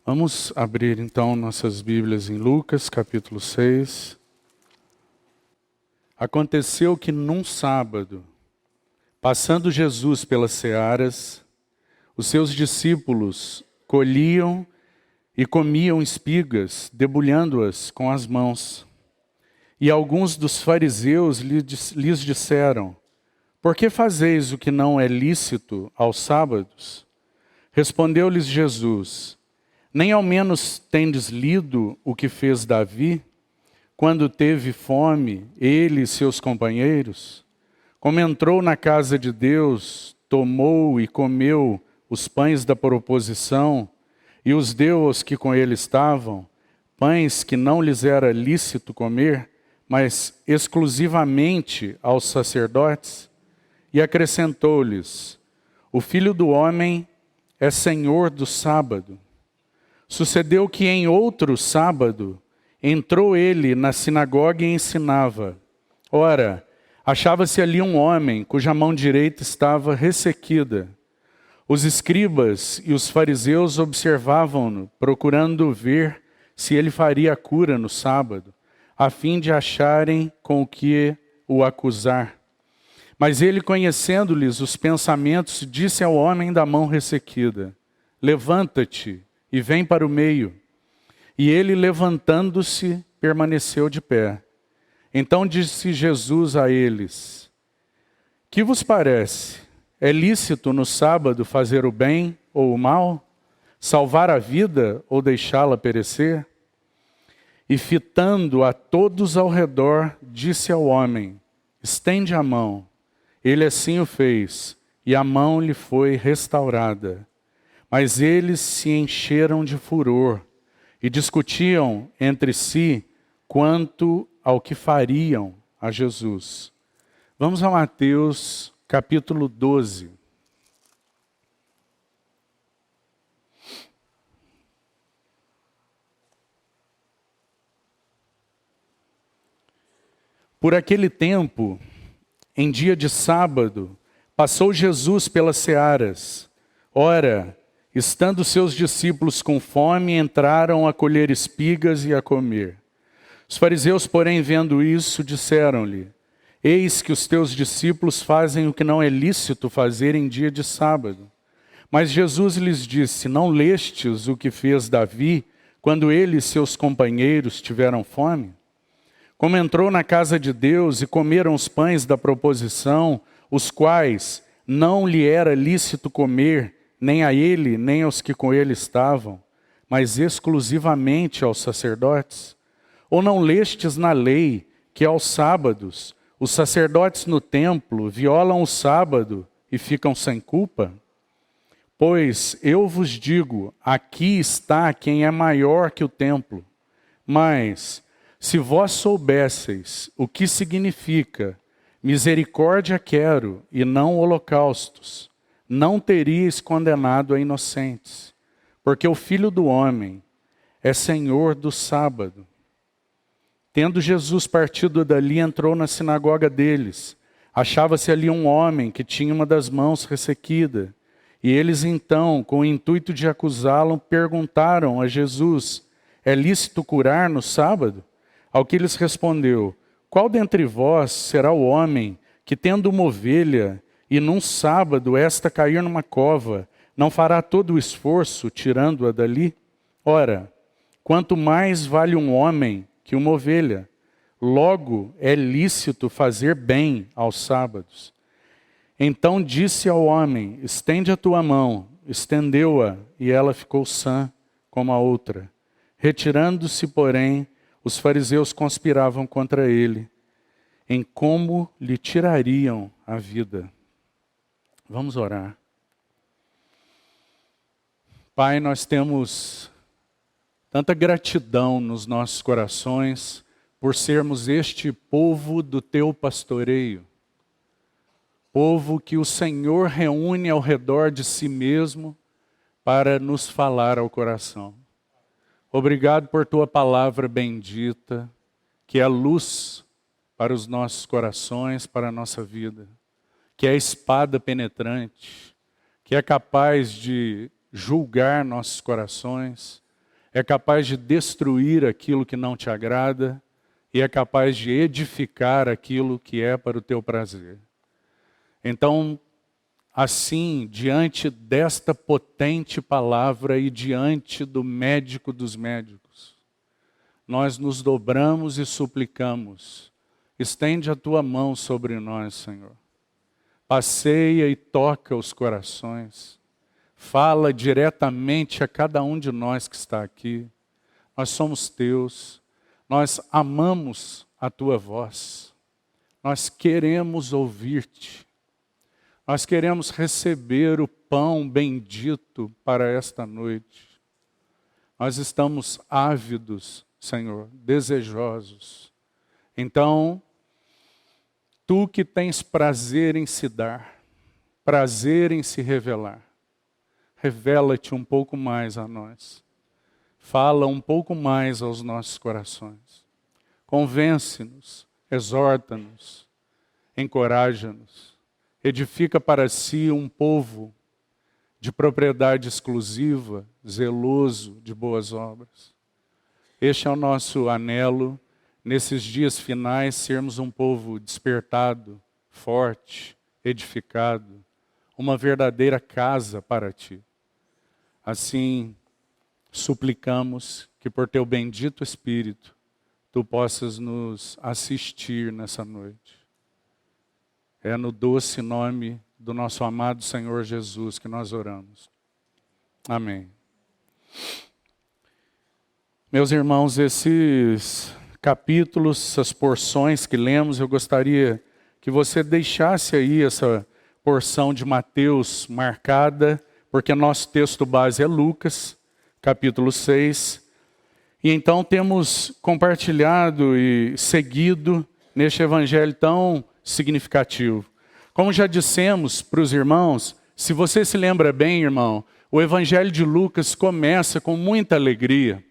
Vamos abrir então nossas Bíblias em Lucas, capítulo 6. Aconteceu que num sábado, passando Jesus pelas searas, os seus discípulos colhiam e comiam espigas, debulhando-as com as mãos. E alguns dos fariseus lhes disseram: por que fazeis o que não é lícito aos sábados? Respondeu-lhes Jesus: nem ao menos tendes lido o que fez Davi, quando teve fome, ele e seus companheiros? Como entrou na casa de Deus, tomou e comeu os pães da proposição, e os deu aos que com ele estavam, pães que não lhes era lícito comer, mas exclusivamente aos sacerdotes? E acrescentou-lhes: o Filho do Homem é Senhor do sábado. Sucedeu que em outro sábado, entrou ele na sinagoga e ensinava. Ora, achava-se ali um homem cuja mão direita estava ressequida. Os escribas e os fariseus observavam-no, procurando ver se ele faria a cura no sábado, a fim de acharem com o que o acusar. Mas ele, conhecendo-lhes os pensamentos, disse ao homem da mão ressequida: levanta-te e vem para o meio. E ele, levantando-se, permaneceu de pé. Então disse Jesus a eles: que vos parece? É lícito no sábado fazer o bem ou o mal? Salvar a vida ou deixá-la perecer? E fitando a todos ao redor, disse ao homem: estende a mão. Ele assim o fez, e a mão lhe foi restaurada. Mas eles se encheram de furor e discutiam entre si quanto ao que fariam a Jesus. Vamos a Mateus capítulo 12. Por aquele tempo, em dia de sábado, passou Jesus pelas searas. Ora, estando seus discípulos com fome, entraram a colher espigas e a comer. Os fariseus, porém, vendo isso, disseram-lhe: eis que os teus discípulos fazem o que não é lícito fazer em dia de sábado. Mas Jesus lhes disse: não lestes o que fez Davi, quando ele e seus companheiros tiveram fome? Como entrou na casa de Deus e comeram os pães da proposição, os quais não lhe era lícito comer, nem a ele, nem aos que com ele estavam, mas exclusivamente aos sacerdotes? Ou não lestes na lei que aos sábados os sacerdotes no templo violam o sábado e ficam sem culpa? Pois eu vos digo, aqui está quem é maior que o templo. Mas, se vós soubesseis o que significa misericórdia quero e não holocaustos, não teríeis condenado a inocentes, porque o Filho do Homem é Senhor do sábado. Tendo Jesus partido dali, entrou na sinagoga deles. Achava-se ali um homem que tinha uma das mãos ressequida. E eles então, com o intuito de acusá-lo, perguntaram a Jesus: é lícito curar no sábado? Ao que lhes respondeu: qual dentre vós será o homem que, tendo uma ovelha, e num sábado esta cair numa cova, não fará todo o esforço tirando-a dali? Ora, quanto mais vale um homem que uma ovelha. Logo é lícito fazer bem aos sábados. Então disse ao homem: estende a tua mão. Estendeu-a, e ela ficou sã como a outra. Retirando-se, porém, os fariseus conspiravam contra ele, em como lhe tirariam a vida. Vamos orar. Pai, nós temos tanta gratidão nos nossos corações por sermos este povo do teu pastoreio. Povo que o Senhor reúne ao redor de si mesmo para nos falar ao coração. Obrigado por tua palavra bendita, que é luz para os nossos corações, para a nossa vida. Que é espada penetrante, que é capaz de julgar nossos corações, é capaz de destruir aquilo que não te agrada e é capaz de edificar aquilo que é para o teu prazer. Então, assim, diante desta potente palavra e diante do médico dos médicos, nós nos dobramos e suplicamos, estende a tua mão sobre nós, Senhor. Passeia e toca os corações. Fala diretamente a cada um de nós que está aqui. Nós somos teus. Nós amamos a tua voz. Nós queremos ouvir-te. Nós queremos receber o pão bendito para esta noite. Nós estamos ávidos, Senhor, desejosos. Então, tu que tens prazer em se dar, prazer em se revelar, revela-te um pouco mais a nós. Fala um pouco mais aos nossos corações. Convence-nos, exorta-nos, encoraja-nos. Edifica para si um povo de propriedade exclusiva, zeloso de boas obras. Este é o nosso anelo, nesses dias finais, sermos um povo despertado, forte, edificado, uma verdadeira casa para ti. Assim, suplicamos que por teu bendito Espírito, tu possas nos assistir nessa noite. É no doce nome do nosso amado Senhor Jesus que nós oramos. Amém. Meus irmãos, esses capítulos, essas porções que lemos, eu gostaria que você deixasse aí essa porção de Mateus marcada, porque nosso texto base é Lucas, capítulo 6. E então temos compartilhado e seguido neste evangelho tão significativo. Como já dissemos para os irmãos, se você se lembra bem, irmão, o evangelho de Lucas começa com muita alegria.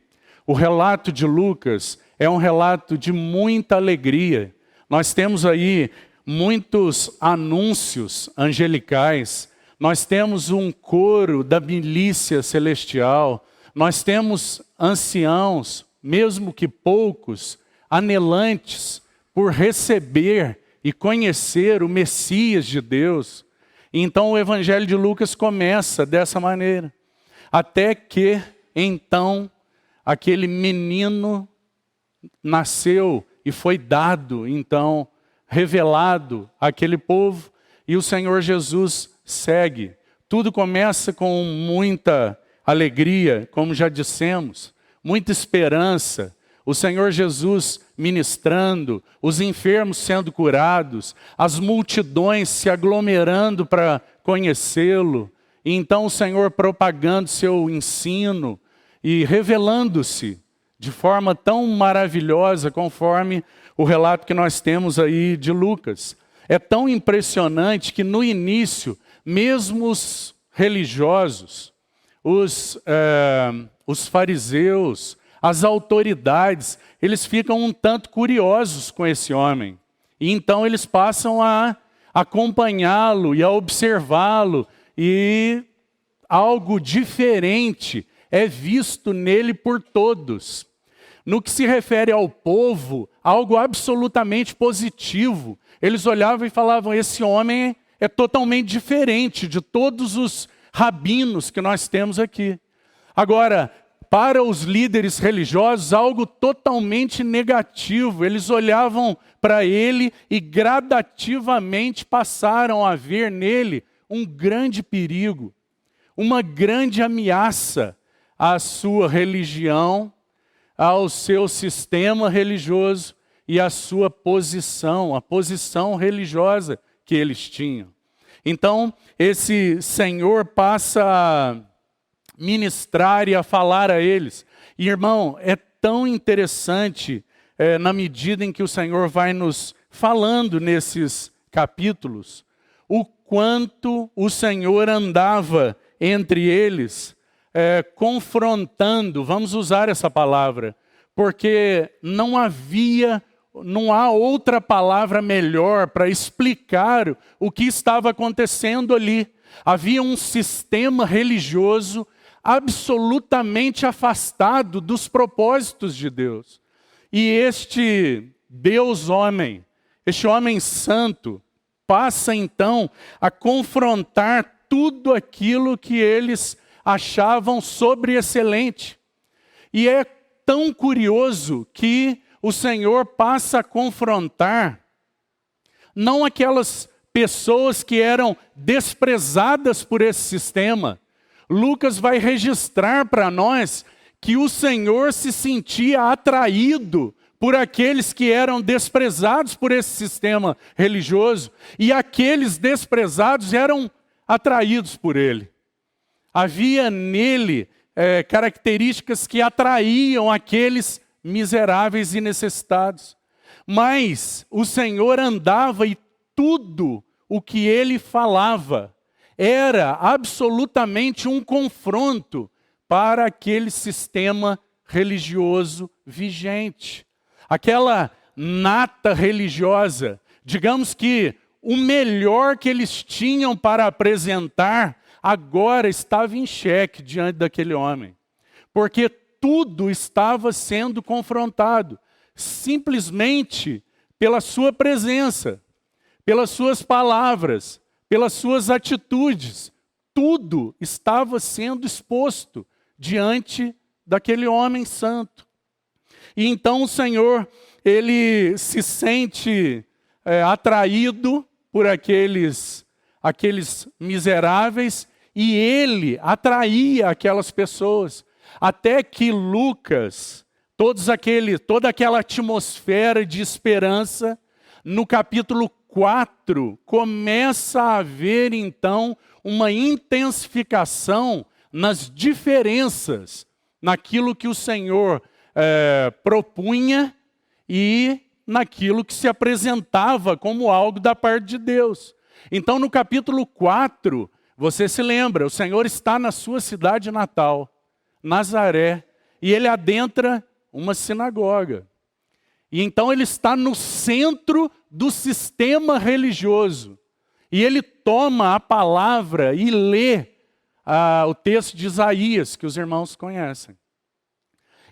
O relato de Lucas é um relato de muita alegria. Nós temos aí muitos anúncios angelicais, nós temos um coro da milícia celestial, nós temos anciãos, mesmo que poucos, anelantes por receber e conhecer o Messias de Deus. Então o evangelho de Lucas começa dessa maneira. Até que, então, aquele menino nasceu e foi dado, então, revelado àquele povo, e o Senhor Jesus segue. Tudo começa com muita alegria, como já dissemos, muita esperança. O Senhor Jesus ministrando, os enfermos sendo curados, as multidões se aglomerando para conhecê-lo. E então o Senhor propagando seu ensino e revelando-se de forma tão maravilhosa, conforme o relato que nós temos aí de Lucas. É tão impressionante que no início, mesmo os religiosos, os fariseus, as autoridades, eles ficam um tanto curiosos com esse homem. E então eles passam a acompanhá-lo e a observá-lo. E algo diferente é visto nele por todos. No que se refere ao povo, algo absolutamente positivo. Eles olhavam e falavam, esse homem é totalmente diferente de todos os rabinos que nós temos aqui. Agora, para os líderes religiosos, algo totalmente negativo. Eles olhavam para ele e gradativamente passaram a ver nele um grande perigo, uma grande ameaça à sua religião, ao seu sistema religioso e à sua posição, a posição religiosa que eles tinham. Então, esse Senhor passa a ministrar e a falar a eles. E, irmão, é tão interessante, na medida em que o Senhor vai nos falando nesses capítulos, o quanto o Senhor andava entre eles, confrontando, vamos usar essa palavra, porque não há outra palavra melhor para explicar o que estava acontecendo ali. Havia um sistema religioso absolutamente afastado dos propósitos de Deus. E este Deus homem, este homem santo, passa então a confrontar tudo aquilo que eles achavam sobreexcelente. E é tão curioso que o Senhor passa a confrontar não aquelas pessoas que eram desprezadas por esse sistema. Lucas vai registrar para nós que o Senhor se sentia atraído por aqueles que eram desprezados por esse sistema religioso, e aqueles desprezados eram atraídos por ele. Havia nele características que atraíam aqueles miseráveis e necessitados. Mas o Senhor andava e tudo o que ele falava era absolutamente um confronto para aquele sistema religioso vigente. Aquela nata religiosa, digamos que o melhor que eles tinham para apresentar, agora estava em xeque diante daquele homem. Porque tudo estava sendo confrontado, simplesmente pela sua presença, pelas suas palavras, pelas suas atitudes. Tudo estava sendo exposto diante daquele homem santo. E então o Senhor, ele se sente atraído por aqueles miseráveis, e ele atraía aquelas pessoas. Até que Lucas, toda aquela atmosfera de esperança, no capítulo 4, começa a haver então uma intensificação nas diferenças, naquilo que o Senhor propunha e naquilo que se apresentava como algo da parte de Deus. Então no capítulo 4, você se lembra, o Senhor está na sua cidade natal, Nazaré, e ele adentra uma sinagoga. E então ele está no centro do sistema religioso. E ele toma a palavra e lê o texto de Isaías, que os irmãos conhecem.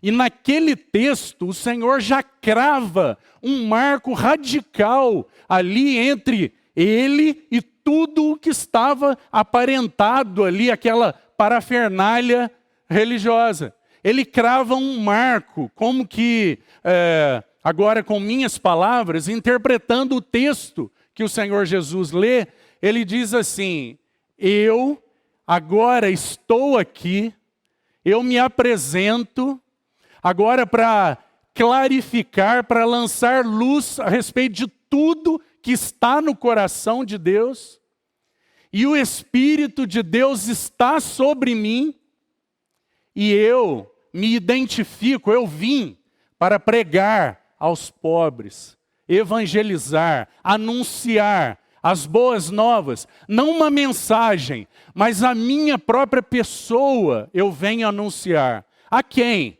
E naquele texto, o Senhor já crava um marco radical ali entre ele e tudo o que estava aparentado ali, aquela parafernália religiosa. Ele crava um marco, como que, agora com minhas palavras, interpretando o texto que o Senhor Jesus lê, ele diz assim: eu agora estou aqui, eu me apresento, agora para clarificar, para lançar luz a respeito de tudo que está no coração de Deus, e o Espírito de Deus está sobre mim, e eu me identifico, eu vim para pregar aos pobres, evangelizar, anunciar as boas novas, não uma mensagem, mas a minha própria pessoa eu venho anunciar. A quem?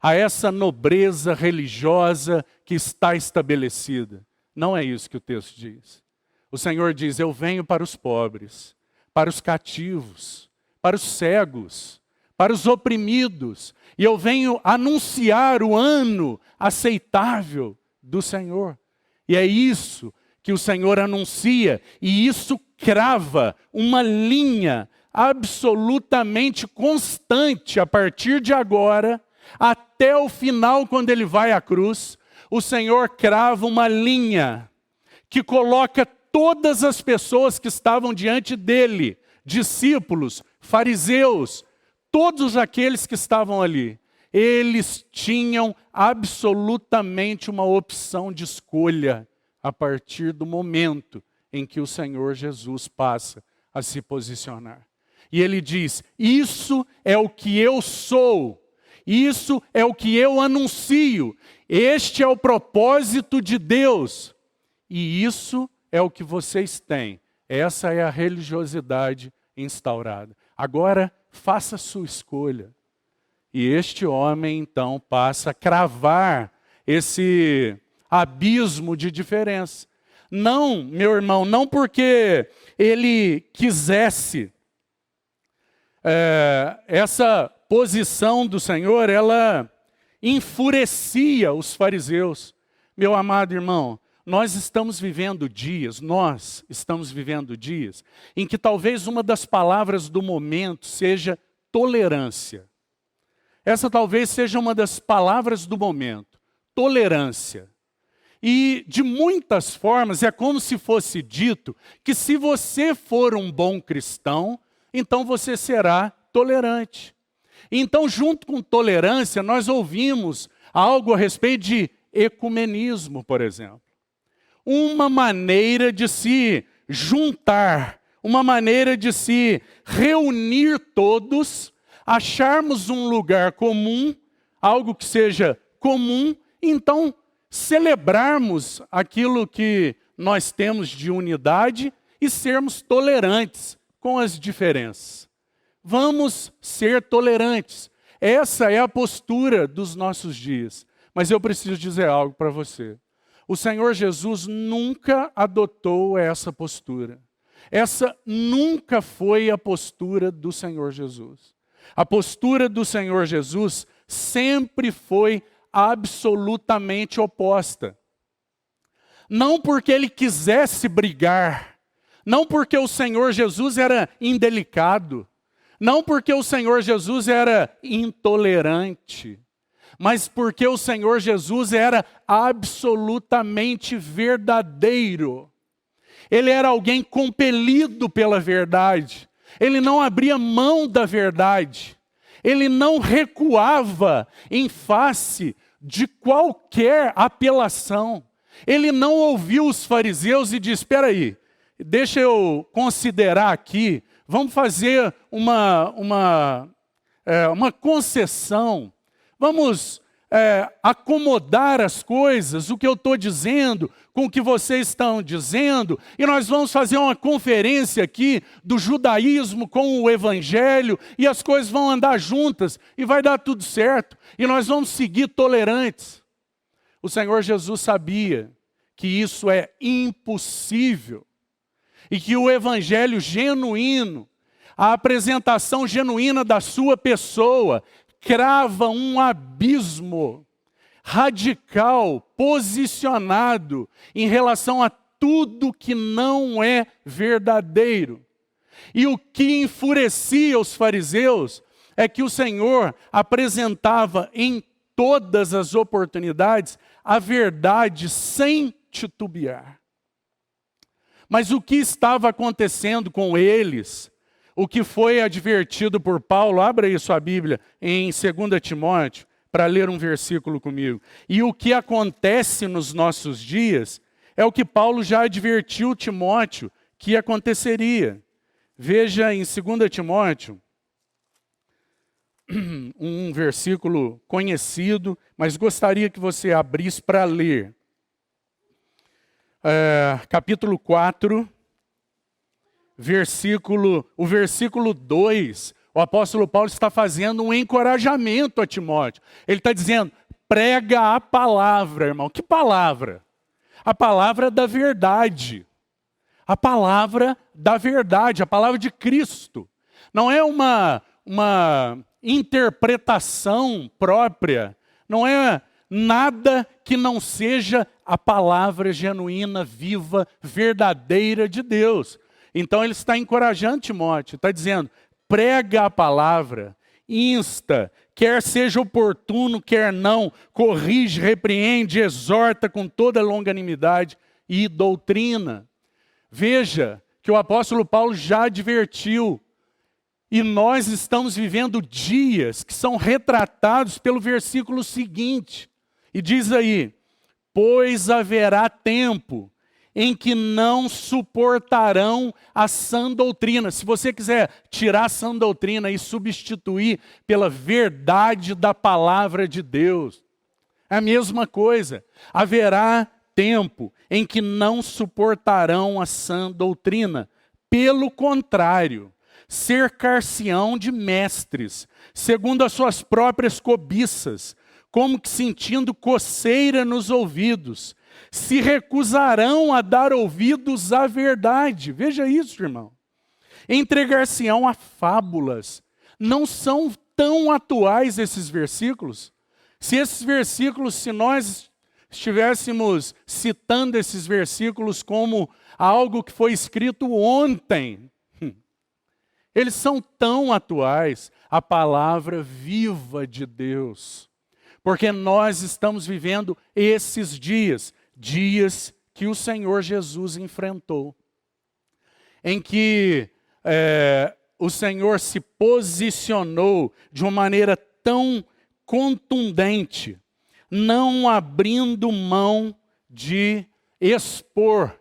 A essa nobreza religiosa que está estabelecida. Não é isso que o texto diz. O Senhor diz: eu venho para os pobres, para os cativos, para os cegos, para os oprimidos, e eu venho anunciar o ano aceitável do Senhor. E é isso que o Senhor anuncia, e isso crava uma linha absolutamente constante a partir de agora, até o final, quando ele vai à cruz. O Senhor crava uma linha que coloca todas as pessoas que estavam diante dele, discípulos, fariseus, todos aqueles que estavam ali, eles tinham absolutamente uma opção de escolha a partir do momento em que o Senhor Jesus passa a se posicionar. E ele diz: isso é o que eu sou, isso é o que eu anuncio, este é o propósito de Deus, e isso é o que vocês têm. Essa é a religiosidade instaurada. Agora, faça a sua escolha. E este homem, então, passa a cravar esse abismo de diferença. Não, meu irmão, não porque ele quisesse essa posição do Senhor, ela enfurecia os fariseus. Meu amado irmão, nós estamos vivendo dias em que talvez uma das palavras do momento seja tolerância. Essa talvez seja uma das palavras do momento, tolerância. E de muitas formas é como se fosse dito que se você for um bom cristão, então você será tolerante. Então, junto com tolerância, nós ouvimos algo a respeito de ecumenismo, por exemplo. Uma maneira de se juntar, uma maneira de se reunir todos, acharmos um lugar comum, algo que seja comum, então celebrarmos aquilo que nós temos de unidade e sermos tolerantes com as diferenças. Vamos ser tolerantes. Essa é a postura dos nossos dias. Mas eu preciso dizer algo para você. O Senhor Jesus nunca adotou essa postura. Essa nunca foi a postura do Senhor Jesus. A postura do Senhor Jesus sempre foi absolutamente oposta. Não porque ele quisesse brigar, não porque o Senhor Jesus era indelicado, não porque o Senhor Jesus era intolerante, mas porque o Senhor Jesus era absolutamente verdadeiro. Ele era alguém compelido pela verdade. Ele não abria mão da verdade. Ele não recuava em face de qualquer apelação. Ele não ouviu os fariseus e disse: espera aí, deixa eu considerar aqui, vamos fazer uma concessão, vamos acomodar as coisas, o que eu estou dizendo com o que vocês estão dizendo, e nós vamos fazer uma conferência aqui do judaísmo com o evangelho, e as coisas vão andar juntas, e vai dar tudo certo, e nós vamos seguir tolerantes. O Senhor Jesus sabia que isso é impossível, e que o evangelho genuíno, a apresentação genuína da sua pessoa, crava um abismo radical, posicionado em relação a tudo que não é verdadeiro. E o que enfurecia os fariseus é que o Senhor apresentava em todas as oportunidades a verdade sem titubear. Mas o que estava acontecendo com eles, o que foi advertido por Paulo, abra aí sua Bíblia em 2 Timóteo, para ler um versículo comigo. E o que acontece nos nossos dias é o que Paulo já advertiu Timóteo que aconteceria. Veja em 2 Timóteo, um versículo conhecido, mas gostaria que você abrisse para ler. Capítulo 4, o versículo 2, o apóstolo Paulo está fazendo um encorajamento a Timóteo. Ele está dizendo: prega a palavra, irmão. Que palavra? A palavra da verdade. A palavra da verdade, a palavra de Cristo. Não é uma interpretação própria, não é nada que não seja a palavra genuína, viva, verdadeira de Deus. Então ele está encorajando Timóteo, está dizendo: prega a palavra, insta, quer seja oportuno, quer não, corrige, repreende, exorta com toda longanimidade e doutrina. Veja que o apóstolo Paulo já advertiu, e nós estamos vivendo dias que são retratados pelo versículo seguinte, e diz aí: pois haverá tempo em que não suportarão a sã doutrina. Se você quiser tirar a sã doutrina e substituir pela verdade da palavra de Deus, é a mesma coisa. Haverá tempo em que não suportarão a sã doutrina. Pelo contrário, cercar-se-ão de mestres, segundo as suas próprias cobiças, como que sentindo coceira nos ouvidos, se recusarão a dar ouvidos à verdade. Veja isso, irmão. Entregar-se-ão a fábulas Não são tão atuais esses versículos? Se esses versículos, se nós estivéssemos citando esses versículos como algo que foi escrito ontem, eles são tão atuais, a palavra viva de Deus. Porque nós estamos vivendo esses dias, dias que o Senhor Jesus enfrentou, em que o Senhor se posicionou de uma maneira tão contundente, não abrindo mão de expor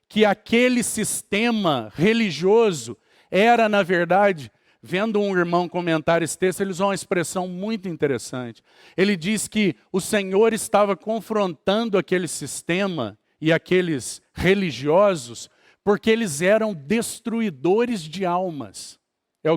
que aquele sistema religioso era, na verdade, vendo um irmão comentar esse texto, ele usou uma expressão muito interessante. Ele diz que o Senhor estava confrontando aquele sistema e aqueles religiosos porque eles eram destruidores de almas. É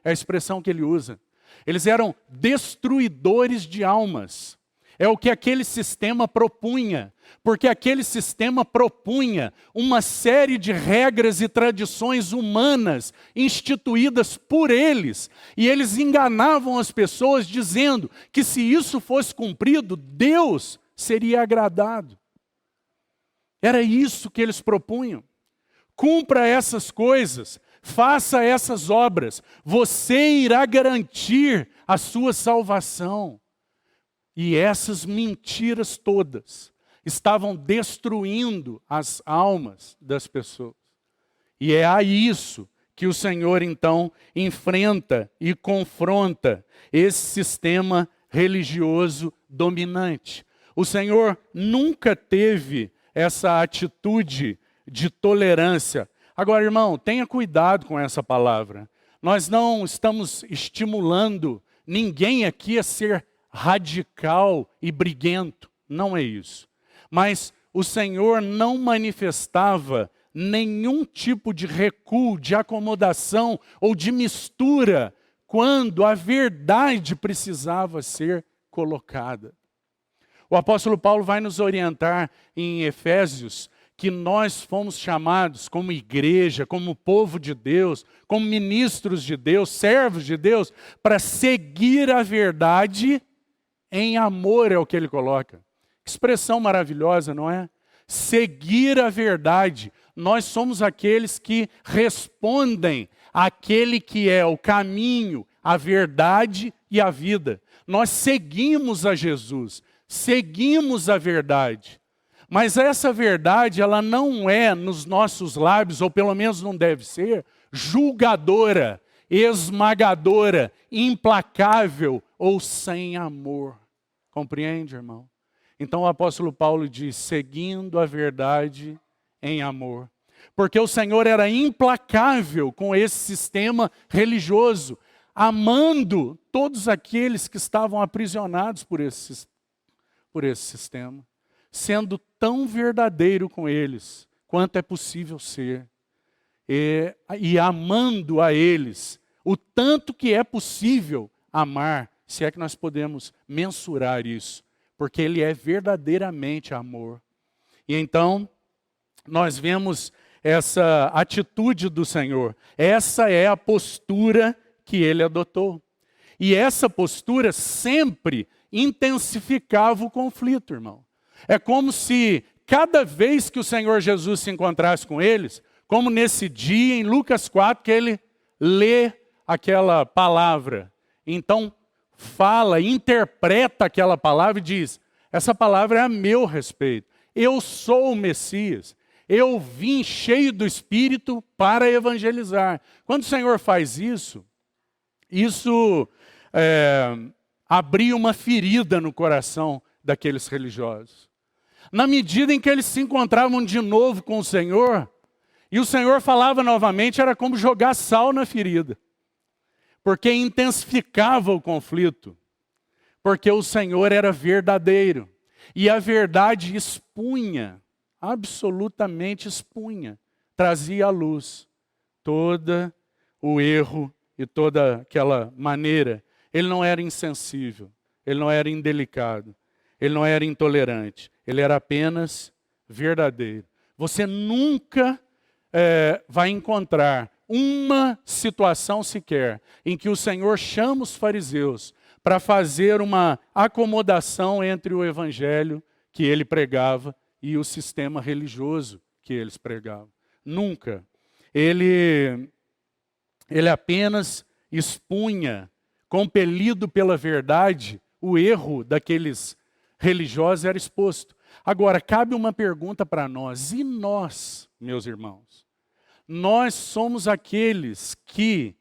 a expressão que ele usa. Eles eram destruidores de almas. É o que aquele sistema propunha, porque aquele sistema propunha uma série de regras e tradições humanas instituídas por eles, e eles enganavam as pessoas dizendo que se isso fosse cumprido, Deus seria agradado. Era isso que eles propunham. Cumpra essas coisas, faça essas obras, você irá garantir a sua salvação. E essas mentiras todas estavam destruindo as almas das pessoas. E é a isso que o Senhor então enfrenta e confronta esse sistema religioso dominante. O Senhor nunca teve essa atitude de tolerância. Agora, irmão, tenha cuidado com essa palavra. Nós não estamos estimulando ninguém aqui a ser radical e briguento, não é isso. Mas o Senhor não manifestava nenhum tipo de recuo, de acomodação ou de mistura quando a verdade precisava ser colocada. O apóstolo Paulo vai nos orientar em Efésios que nós fomos chamados como igreja, como povo de Deus, como ministros de Deus, servos de Deus, para seguir a verdade em amor, é o que ele coloca. Que expressão maravilhosa, não é? Seguir a verdade. Nós somos aqueles que respondem àquele que é o caminho, a verdade e a vida. Nós seguimos a Jesus, seguimos a verdade. Mas essa verdade, ela não é nos nossos lábios, ou pelo menos não deve ser, julgadora, esmagadora, implacável ou sem amor. Compreende, irmão? Então o apóstolo Paulo diz, seguindo a verdade em amor. Porque o Senhor era implacável com esse sistema religioso, amando todos aqueles que estavam aprisionados por esse sistema, sendo tão verdadeiro com eles quanto é possível ser, e amando a eles o tanto que é possível amar, se é que nós podemos mensurar isso, porque ele é verdadeiramente amor. E então, nós vemos essa atitude do Senhor. Essa é a postura que ele adotou. E essa postura sempre intensificava o conflito, irmão. É como se cada vez que o Senhor Jesus se encontrasse com eles, como nesse dia em Lucas 4, que ele lê aquela palavra, então fala, interpreta aquela palavra e diz, essa palavra é a meu respeito. Eu sou o Messias. Eu vim cheio do Espírito para evangelizar. Quando o Senhor faz isso, abria uma ferida no coração daqueles religiosos. Na medida em que eles se encontravam de novo com o Senhor, e o Senhor falava novamente, era como jogar sal na ferida. Porque intensificava o conflito. Porque o Senhor era verdadeiro. E a verdade expunha, absolutamente expunha, trazia à luz todo o erro e toda aquela maneira. Ele não era insensível, ele não era indelicado, ele não era intolerante, ele era apenas verdadeiro. Você nunca vai encontrar uma situação sequer em que o Senhor chama os fariseus para fazer uma acomodação entre o evangelho que ele pregava e o sistema religioso que eles pregavam. Nunca. Ele apenas expunha, compelido pela verdade, o erro daqueles religiosos era exposto. Agora, cabe uma pergunta para nós. E nós, meus irmãos? Nós somos aqueles que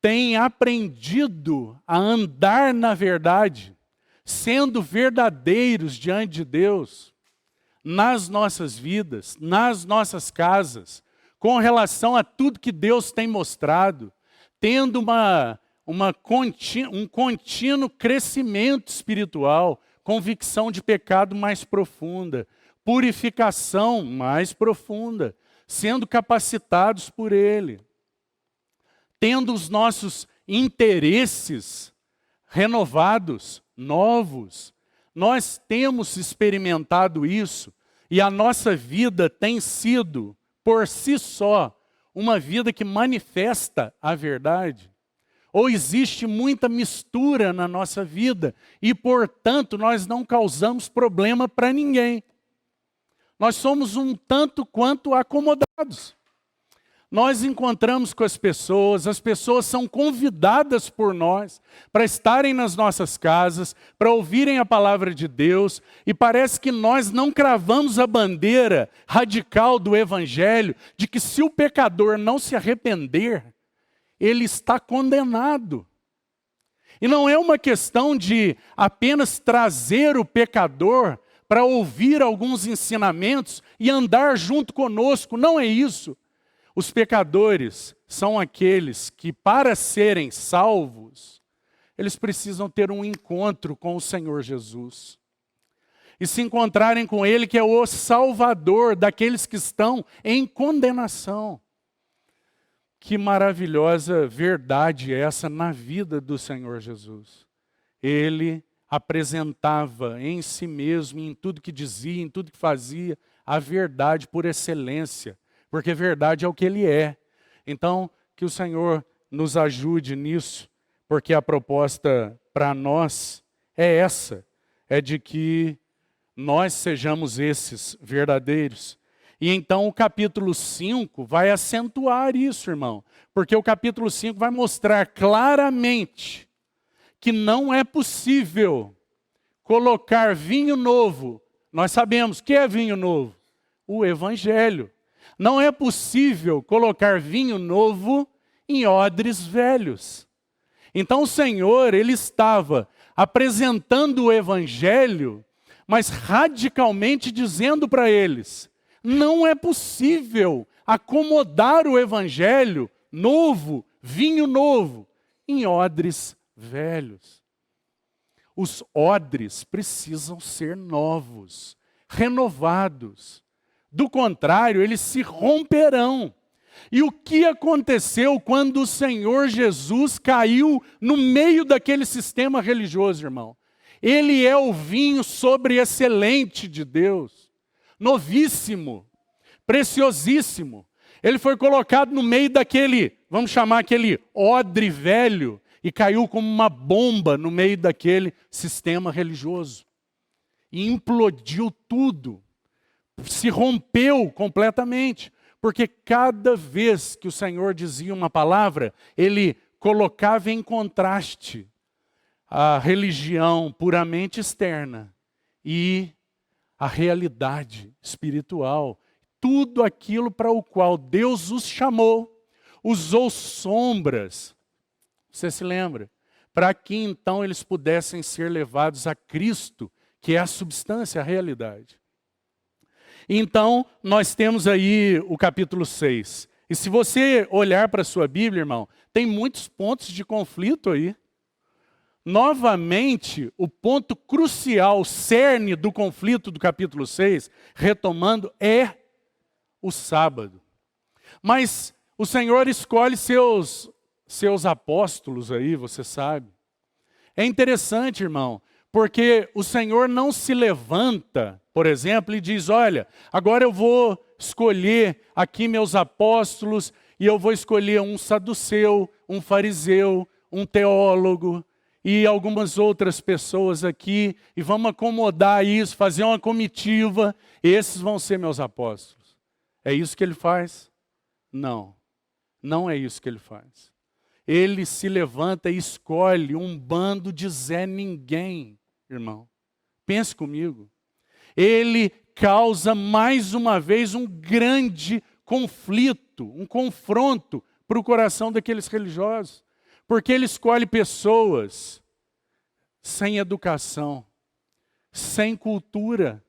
têm aprendido a andar na verdade, sendo verdadeiros diante de Deus, nas nossas vidas, nas nossas casas, com relação a tudo que Deus tem mostrado, tendo um contínuo crescimento espiritual, convicção de pecado mais profunda, purificação mais profunda, sendo capacitados por Ele, tendo os nossos interesses renovados, novos. Nós temos experimentado isso e a nossa vida tem sido, por si só, uma vida que manifesta a verdade. Ou existe muita mistura na nossa vida e, portanto, nós não causamos problema para ninguém. Nós somos um tanto quanto acomodados. Nós encontramos com as pessoas são convidadas por nós para estarem nas nossas casas, para ouvirem a palavra de Deus, e parece que nós não cravamos a bandeira radical do Evangelho de que se o pecador não se arrepender, ele está condenado. E não é uma questão de apenas trazer o pecador para ouvir alguns ensinamentos e andar junto conosco, não é isso. Os pecadores são aqueles que, para serem salvos, eles precisam ter um encontro com o Senhor Jesus. E se encontrarem com Ele, que é o Salvador daqueles que estão em condenação. Que maravilhosa verdade é essa na vida do Senhor Jesus. Ele apresentava em si mesmo, em tudo que dizia, em tudo que fazia, a verdade por excelência. Porque verdade é o que Ele é. Então, que o Senhor nos ajude nisso, porque a proposta para nós é essa, é de que nós sejamos esses verdadeiros. E então o capítulo 5 vai acentuar isso, irmão, porque o capítulo 5 vai mostrar claramente que não é possível colocar vinho novo. Nós sabemos o que é vinho novo? O Evangelho. Não é possível colocar vinho novo em odres velhos. Então o Senhor, Ele estava apresentando o Evangelho, mas radicalmente dizendo para eles, não é possível acomodar o Evangelho novo, vinho novo, em odres velhos. Os odres precisam ser novos, renovados. Do contrário, eles se romperão. E o que aconteceu quando o Senhor Jesus caiu no meio daquele sistema religioso, irmão? Ele é o vinho sobreexcelente de Deus, novíssimo, preciosíssimo. Ele foi colocado no meio daquele, vamos chamar aquele odre velho, e caiu como uma bomba no meio daquele sistema religioso. E implodiu tudo. Se rompeu completamente, porque cada vez que o Senhor dizia uma palavra, Ele colocava em contraste a religião puramente externa e a realidade espiritual. Tudo aquilo para o qual Deus os chamou, usou sombras, você se lembra? Para que então eles pudessem ser levados a Cristo, que é a substância, a realidade. Então, nós temos aí o capítulo 6. E se você olhar para a sua Bíblia, irmão, tem muitos pontos de conflito aí. Novamente, o ponto crucial, o cerne do conflito do capítulo 6, retomando, é o sábado. Mas o Senhor escolhe seus apóstolos aí, você sabe. É interessante, irmão, porque o Senhor não se levanta, por exemplo, e diz, olha, agora eu vou escolher aqui meus apóstolos e eu vou escolher um saduceu, um fariseu, um teólogo e algumas outras pessoas aqui, e vamos acomodar isso, fazer uma comitiva, esses vão ser meus apóstolos. É isso que ele faz? Não, não é isso que ele faz. Ele se levanta e escolhe um bando de Zé Ninguém, irmão. Pense comigo. Ele causa mais uma vez um grande conflito, um confronto para o coração daqueles religiosos. Porque ele escolhe pessoas sem educação, sem cultura.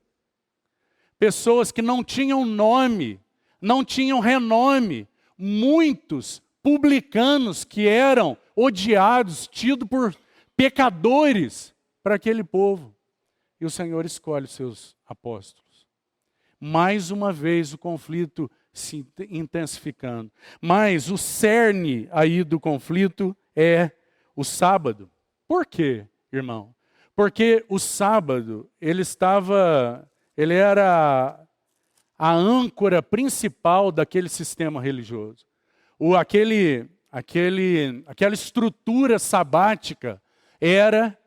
Pessoas que não tinham nome, não tinham renome. Muitos publicanos que eram odiados, tidos por pecadores para aquele povo. E o Senhor escolhe seus apóstolos. Mais uma vez o conflito se intensificando. Mas o cerne aí do conflito é o sábado. Por quê, irmão? Porque o sábado, ele era a âncora principal daquele sistema religioso. Aquela estrutura sabática era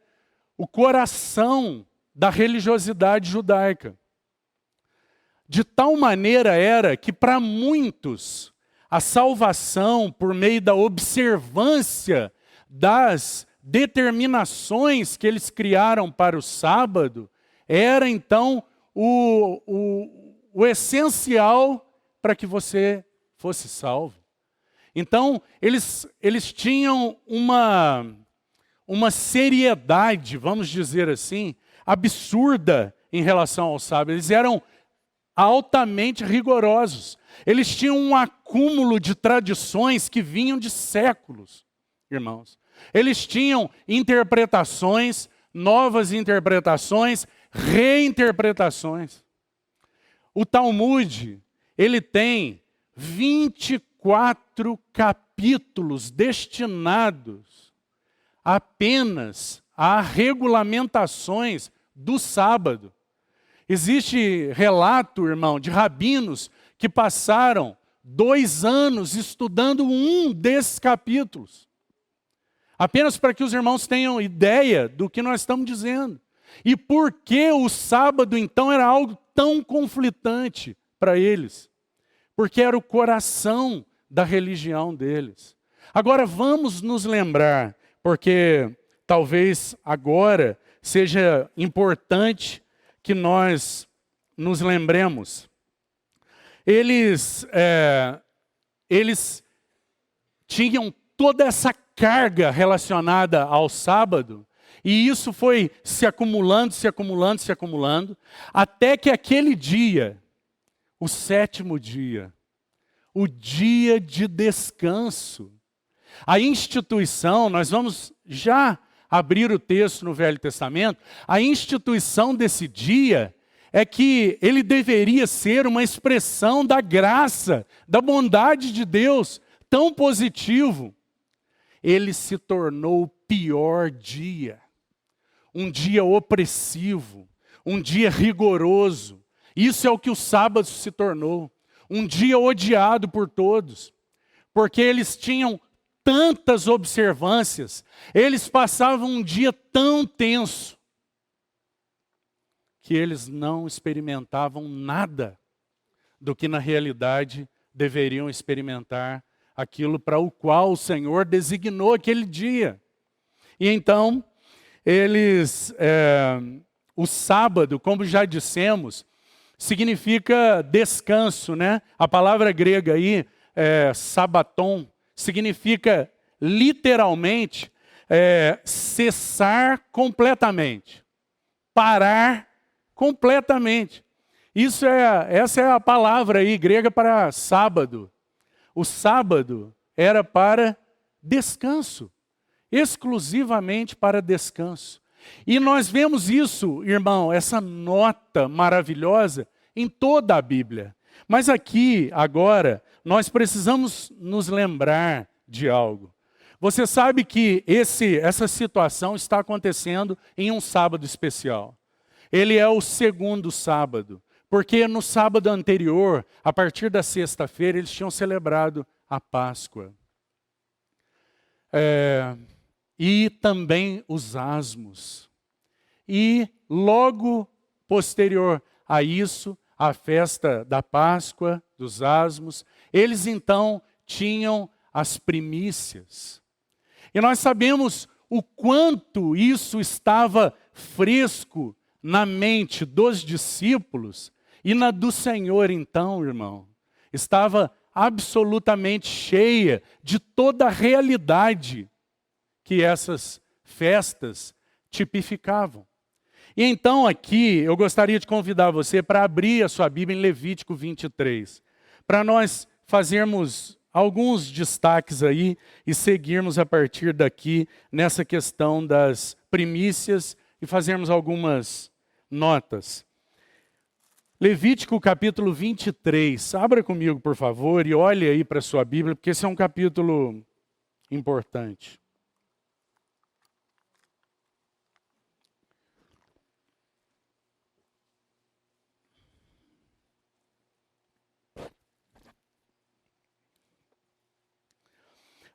o coração da religiosidade judaica. De tal maneira era que para muitos a salvação por meio da observância das determinações que eles criaram para o sábado era então o essencial para que você fosse salvo. Então, eles tinham uma seriedade, vamos dizer assim, absurda em relação ao sábado. Eles eram altamente rigorosos. Eles tinham um acúmulo de tradições que vinham de séculos, irmãos. Eles tinham interpretações, novas interpretações, reinterpretações. O Talmud, ele tem 24 capítulos destinados apenas a regulamentações do sábado. Existe relato, irmão, de rabinos que passaram 2 anos estudando um desses capítulos. Apenas para que os irmãos tenham ideia do que nós estamos dizendo. E por que o sábado, então, era algo tão conflitante para eles? Porque era o coração da religião deles. Agora vamos nos lembrar, porque talvez agora seja importante que nós nos lembremos. Eles tinham toda essa carga relacionada ao sábado, e isso foi se acumulando, até que aquele dia, o 7º dia, o dia de descanso, a instituição, nós vamos já abrir o texto no Velho Testamento, a instituição desse dia é que ele deveria ser uma expressão da graça, da bondade de Deus, tão positivo. Ele se tornou o pior dia, um dia opressivo, um dia rigoroso. Isso é o que o sábado se tornou, um dia odiado por todos, porque eles tinham tantas observâncias, eles passavam um dia tão tenso, que eles não experimentavam nada do que na realidade deveriam experimentar, aquilo para o qual o Senhor designou aquele dia. E então, o sábado, como já dissemos, significa descanso, né? A palavra grega aí, sabaton, significa literalmente cessar completamente, parar completamente. Essa é a palavra aí grega para sábado. O sábado era para descanso, exclusivamente para descanso. E nós vemos isso, irmão, essa nota maravilhosa em toda a Bíblia. Mas aqui, agora, nós precisamos nos lembrar de algo. Você sabe que essa situação está acontecendo em um sábado especial. Ele é o 2º sábado, porque no sábado anterior, a partir da sexta-feira, eles tinham celebrado a Páscoa. E também os asmos. E logo posterior a isso, a festa da Páscoa, dos asmos, eles então tinham as primícias. E nós sabemos o quanto isso estava fresco na mente dos discípulos e na do Senhor então, irmão. Estava absolutamente cheia de toda a realidade que essas festas tipificavam. E então aqui eu gostaria de convidar você para abrir a sua Bíblia em Levítico 23, para nós fazermos alguns destaques aí e seguirmos a partir daqui nessa questão das primícias e fazermos algumas notas. Levítico capítulo 23, abra comigo por favor e olhe aí para a sua Bíblia, porque esse é um capítulo importante.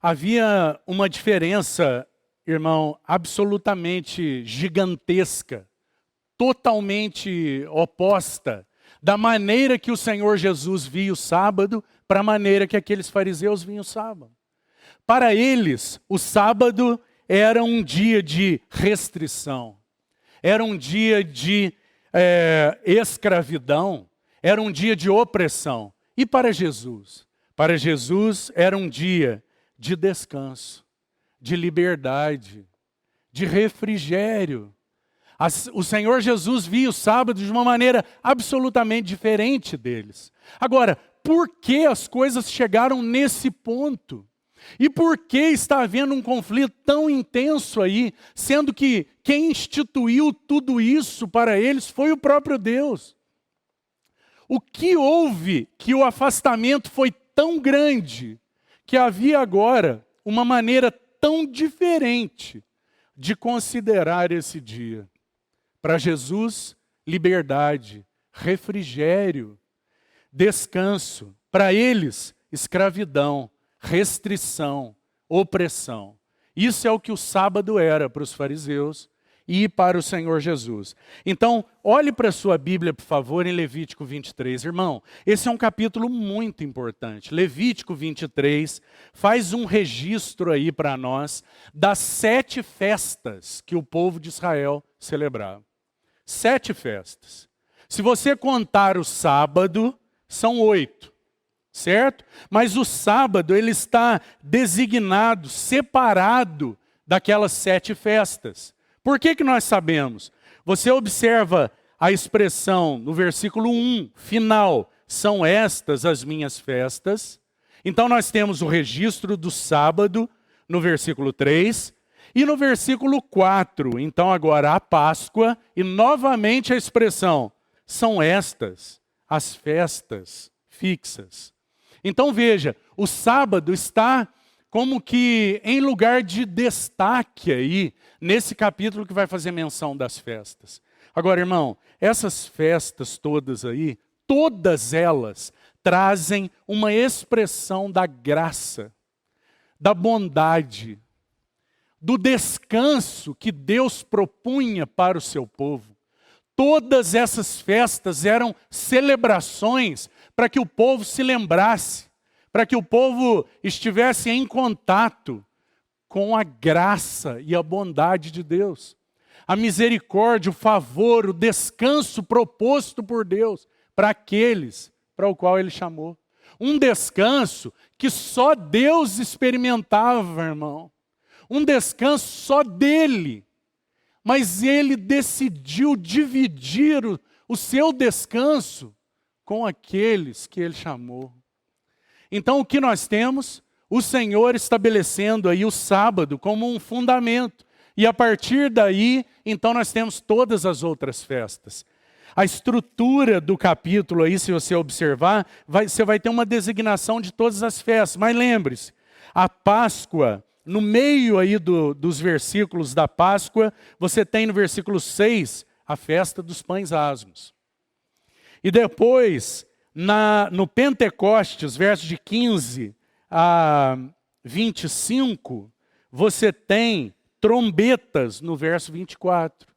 Havia uma diferença, irmão, absolutamente gigantesca, totalmente oposta, da maneira que o Senhor Jesus via o sábado para a maneira que aqueles fariseus viam o sábado. Para eles, o sábado era um dia de restrição, era um dia de escravidão, era um dia de opressão. E para Jesus? Para Jesus era um dia de descanso, de liberdade, de refrigério. O Senhor Jesus via o sábado de uma maneira absolutamente diferente deles. Agora, por que as coisas chegaram nesse ponto? E por que está havendo um conflito tão intenso aí, sendo que quem instituiu tudo isso para eles foi o próprio Deus? O que houve que o afastamento foi tão grande que havia agora uma maneira tão diferente de considerar esse dia? Para Jesus, liberdade, refrigério, descanso. Para eles, escravidão, restrição, opressão. Isso é o que o sábado era para os fariseus e para o Senhor Jesus. Então, olhe para a sua Bíblia, por favor, em Levítico 23. Irmão, esse é um capítulo muito importante. Levítico 23 faz um registro aí para nós das 7 festas que o povo de Israel celebrava. 7 festas. Se você contar o sábado, são 8. Certo? Mas o sábado, ele está designado, separado daquelas 7 festas. Por que nós sabemos? Você observa a expressão no versículo 1, final, são estas as minhas festas. Então nós temos o registro do sábado no versículo 3. E no versículo 4, então agora a Páscoa, e novamente a expressão, são estas as festas fixas. Então veja, o sábado está como que em lugar de destaque aí, nesse capítulo que vai fazer menção das festas. Agora, irmão, essas festas todas aí, todas elas trazem uma expressão da graça, da bondade, do descanso que Deus propunha para o seu povo. Todas essas festas eram celebrações para que o povo se lembrasse, para que o povo estivesse em contato com a graça e a bondade de Deus. A misericórdia, o favor, o descanso proposto por Deus para aqueles para o qual Ele chamou. Um descanso que só Deus experimentava, irmão. Um descanso só dele. Mas Ele decidiu dividir o seu descanso com aqueles que Ele chamou. Então o que nós temos? O Senhor estabelecendo aí o sábado como um fundamento. E a partir daí, então nós temos todas as outras festas. A estrutura do capítulo aí, se você observar, você vai ter uma designação de todas as festas. Mas lembre-se, a Páscoa, no meio aí dos versículos da Páscoa, você tem no versículo 6, a festa dos pães asmos. E depois, no Pentecostes, verso de 15 a 25, você tem trombetas no verso 24.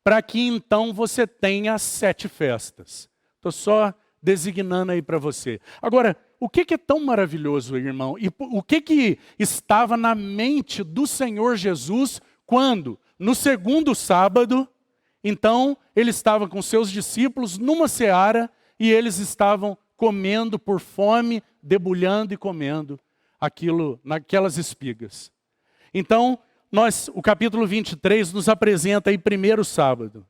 Para que então você tenha as 7 festas. Estou só designando aí para você. Agora, o que é tão maravilhoso, irmão? E o que estava na mente do Senhor Jesus quando, no segundo sábado, então, ele estava com seus discípulos numa seara e eles estavam comendo por fome, debulhando e comendo naquelas espigas. Então, o capítulo 23 nos apresenta aí primeiro sábado.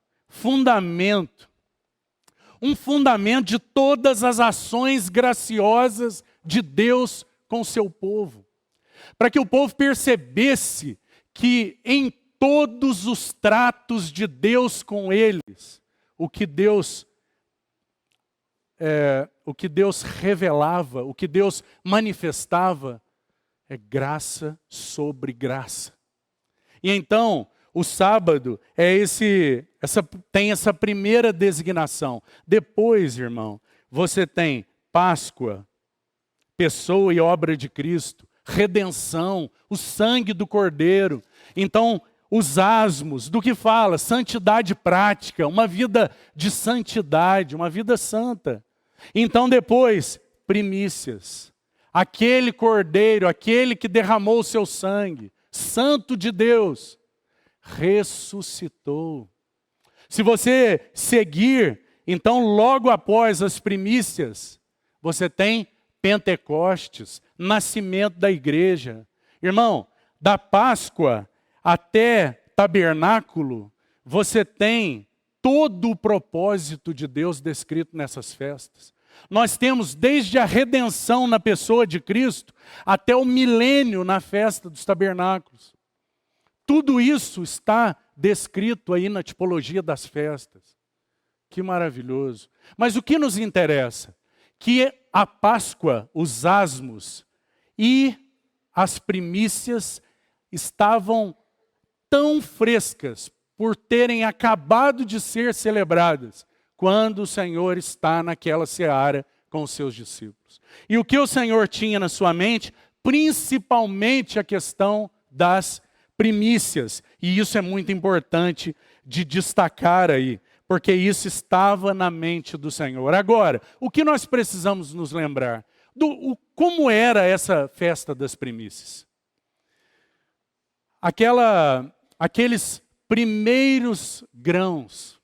Um fundamento de todas as ações graciosas de Deus com o seu povo. Para que o povo percebesse que em todos os tratos de Deus com eles, o que Deus revelava, o que Deus manifestava, é graça sobre graça. E então, o sábado tem essa primeira designação. Depois, irmão, você tem Páscoa, pessoa e obra de Cristo, redenção, o sangue do Cordeiro. Então, os asmos, do que fala? Santidade prática, uma vida de santidade, uma vida santa. Então depois, primícias. Aquele Cordeiro, aquele que derramou o seu sangue, Santo de Deus, ressuscitou. Se você seguir, então logo após as primícias, você tem Pentecostes, nascimento da igreja. Irmão, da Páscoa até tabernáculo, você tem todo o propósito de Deus descrito nessas festas. Nós temos desde a redenção na pessoa de Cristo até o milênio na festa dos tabernáculos. Tudo isso está descrito aí na tipologia das festas. Que maravilhoso. Mas o que nos interessa? Que a Páscoa, os asmos e as primícias estavam tão frescas por terem acabado de ser celebradas quando o Senhor está naquela seara com os seus discípulos. E o que o Senhor tinha na sua mente? Principalmente a questão das primícias. E isso é muito importante de destacar aí, porque isso estava na mente do Senhor. Agora, o que nós precisamos nos lembrar? Como era essa festa das primícias? Aqueles primeiros grãos,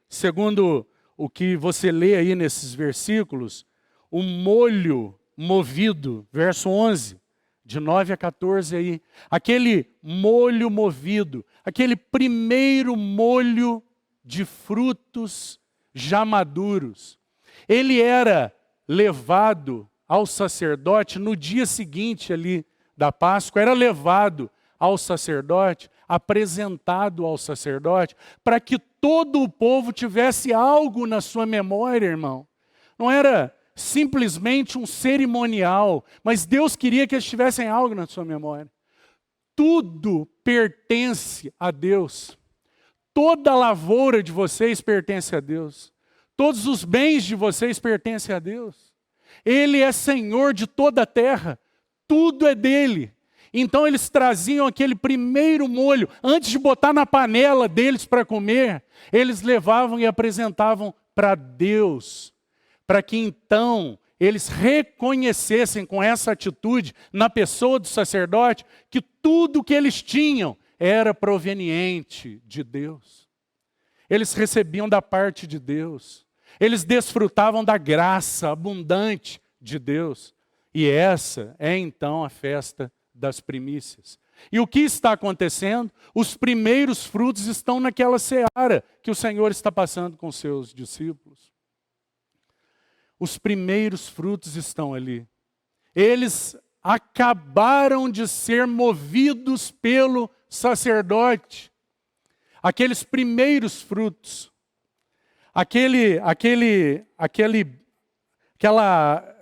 segundo o que você lê aí nesses versículos, o molho movido, verso 11, de 9 a 14 aí, aquele molho movido, aquele primeiro molho de frutos já maduros, ele era levado ao sacerdote no dia seguinte ali da Páscoa, era levado ao sacerdote, apresentado ao sacerdote, para que todo o povo tivesse algo na sua memória, irmão. Não era simplesmente um cerimonial, mas Deus queria que eles tivessem algo na sua memória. Tudo pertence a Deus. Toda a lavoura de vocês pertence a Deus. Todos os bens de vocês pertencem a Deus. Ele é Senhor de toda a terra. Tudo é dele. Então eles traziam aquele primeiro molho, antes de botar na panela deles para comer, eles levavam e apresentavam para Deus, para que então eles reconhecessem com essa atitude, na pessoa do sacerdote, que tudo que eles tinham era proveniente de Deus. Eles recebiam da parte de Deus. Eles desfrutavam da graça abundante de Deus. E essa é então a festa das primícias. E o que está acontecendo? Os primeiros frutos estão naquela seara que o Senhor está passando com seus discípulos. Os primeiros frutos estão ali. Eles acabaram de ser movidos pelo sacerdote. Aqueles primeiros frutos. Aquela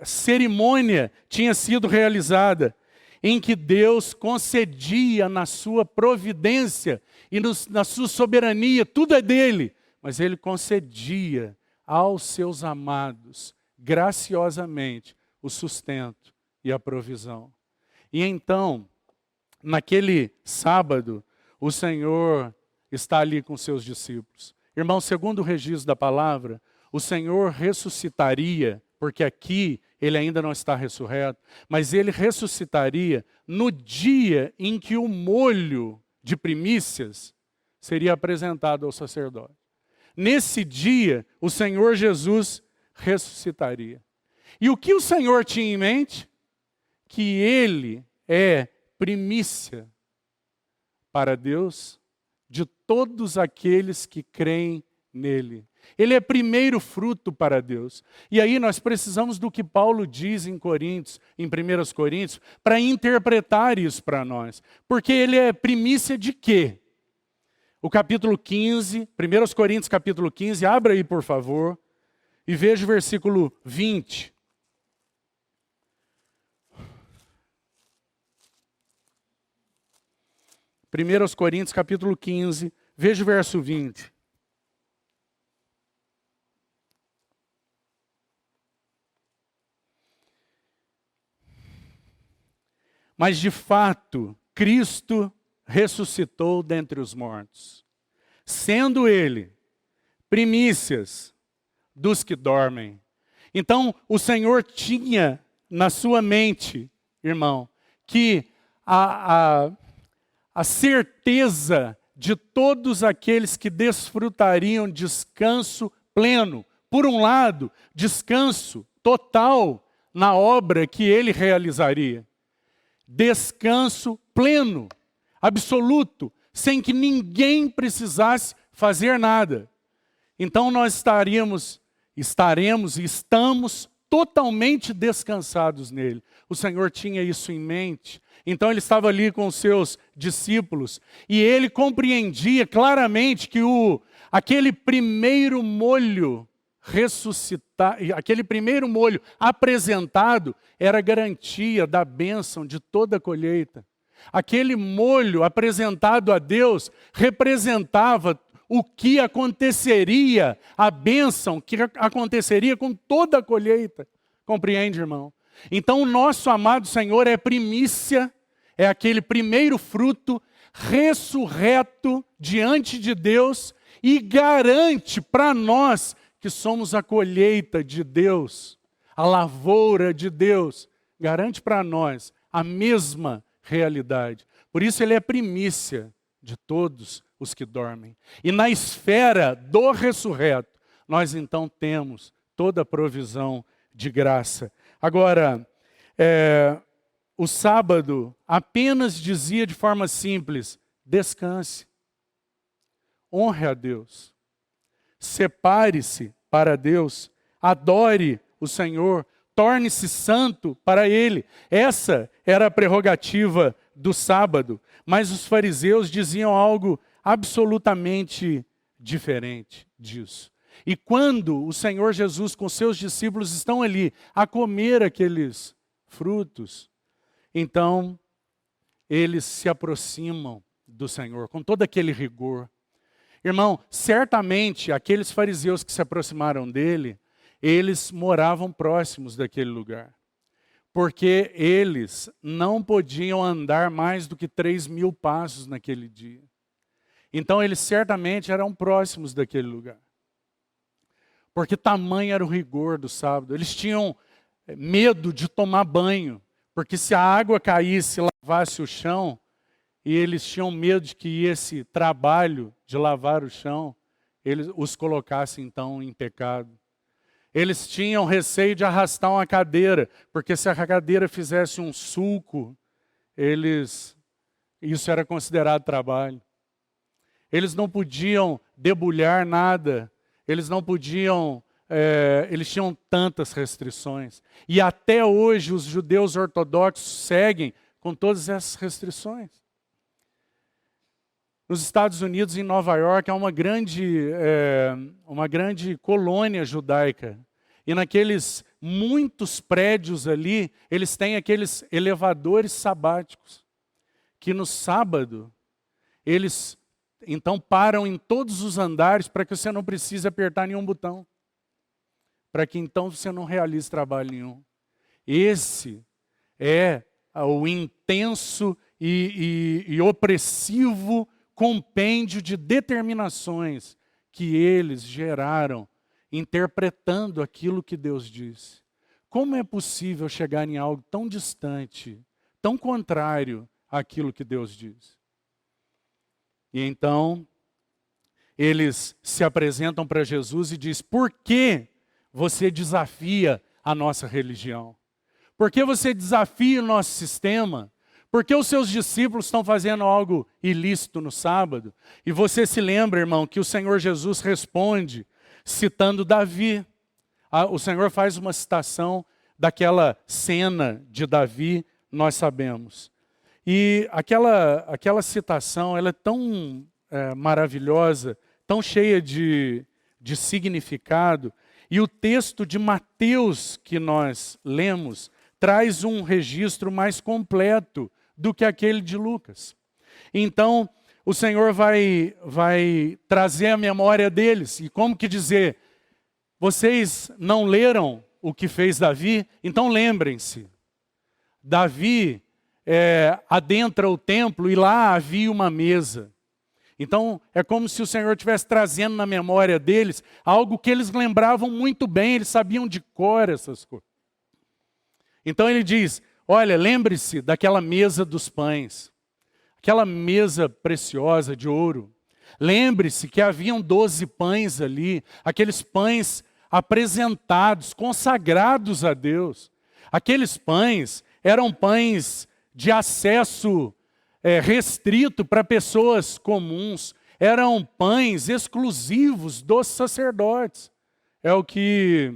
cerimônia tinha sido realizada, em que Deus concedia na sua providência e na sua soberania, tudo é dele, mas ele concedia aos seus amados, graciosamente, o sustento e a provisão. E então, naquele sábado, o Senhor está ali com seus discípulos. Irmão, segundo o registro da palavra, o Senhor ressuscitaria, porque aqui ele ainda não está ressurreto, mas ele ressuscitaria no dia em que o molho de primícias seria apresentado ao sacerdote. Nesse dia, o Senhor Jesus ressuscitaria. E o que o Senhor tinha em mente? Que ele é primícia para Deus de todos aqueles que creem nele. Ele é primeiro fruto para Deus. E aí nós precisamos do que Paulo diz em Coríntios, em 1 Coríntios, para interpretar isso para nós. Porque ele é primícia de quê? O capítulo 15, 1 Coríntios capítulo 15, abra aí por favor, e veja o versículo 20. Primeiros Coríntios capítulo 15, veja o verso 20. Mas de fato, Cristo ressuscitou dentre os mortos, sendo ele primícias dos que dormem. Então, o Senhor tinha na sua mente, irmão, que a certeza de todos aqueles que desfrutariam descanso pleno. Por um lado, descanso total na obra que ele realizaria. Descanso pleno, absoluto, sem que ninguém precisasse fazer nada. Então nós estaremos e estamos totalmente descansados nele. O Senhor tinha isso em mente. Então ele estava ali com os seus discípulos e ele compreendia claramente que aquele primeiro molho aquele primeiro molho apresentado era garantia da bênção de toda a colheita. Aquele molho apresentado a Deus representava o que aconteceria, a bênção que aconteceria com toda a colheita. Compreende, irmão? Então o nosso amado Senhor é primícia, é aquele primeiro fruto ressurreto diante de Deus e garante para nós que somos a colheita de Deus, a lavoura de Deus, garante para nós a mesma realidade. Por isso ele é primícia de todos os que dormem. E na esfera do ressurreto, nós então temos toda a provisão de graça. Agora, o sábado apenas dizia de forma simples, descanse, honre a Deus, separe-se para Deus, adore o Senhor, torne-se santo para Ele. Essa era a prerrogativa do sábado, mas os fariseus diziam algo absolutamente diferente disso. E quando o Senhor Jesus com seus discípulos estão ali a comer aqueles frutos, então eles se aproximam do Senhor com todo aquele rigor. Irmão, certamente aqueles fariseus que se aproximaram dele, eles moravam próximos daquele lugar. Porque eles não podiam andar mais do que 3.000 passos naquele dia. Então eles certamente eram próximos daquele lugar. Porque tamanho era o rigor do sábado. Eles tinham medo de tomar banho. Porque se a água caísse e lavasse o chão, e eles tinham medo de que esse trabalho de lavar o chão, eles os colocasse então em pecado. Eles tinham receio de arrastar uma cadeira, porque se a cadeira fizesse um sulco, isso era considerado trabalho. Eles não podiam debulhar nada, eles não podiam, eles tinham tantas restrições. E até hoje os judeus ortodoxos seguem com todas essas restrições. Nos Estados Unidos, em Nova York, há uma grande colônia judaica. E naqueles muitos prédios ali, eles têm aqueles elevadores sabáticos, que no sábado, eles então param em todos os andares para que você não precise apertar nenhum botão. Para que então você não realize trabalho nenhum. Esse é o intenso e opressivo compêndio de determinações que eles geraram, interpretando aquilo que Deus disse. Como é possível chegar em algo tão distante, tão contrário àquilo que Deus diz? E então, eles se apresentam para Jesus e dizem: por que você desafia a nossa religião? Por que você desafia o nosso sistema? Por que os seus discípulos estão fazendo algo ilícito no sábado? E você se lembra, irmão, que o Senhor Jesus responde citando Davi. O Senhor faz uma citação daquela cena de Davi, nós sabemos. E aquela citação, ela é tão maravilhosa, tão cheia de significado. E o texto de Mateus que nós lemos traz um registro mais completo do que aquele de Lucas. Então, o Senhor vai trazer a memória deles. E como que dizer, vocês não leram o que fez Davi? Então lembrem-se, Davi adentra o templo e lá havia uma mesa. Então, é como se o Senhor estivesse trazendo na memória deles algo que eles lembravam muito bem, eles sabiam de cor essas coisas. Então ele diz, olha, lembre-se daquela mesa dos pães, aquela mesa preciosa de ouro. Lembre-se que haviam 12 pães ali, aqueles pães apresentados, consagrados a Deus. Aqueles pães eram pães de acesso restrito para pessoas comuns. Eram pães exclusivos dos sacerdotes. É o que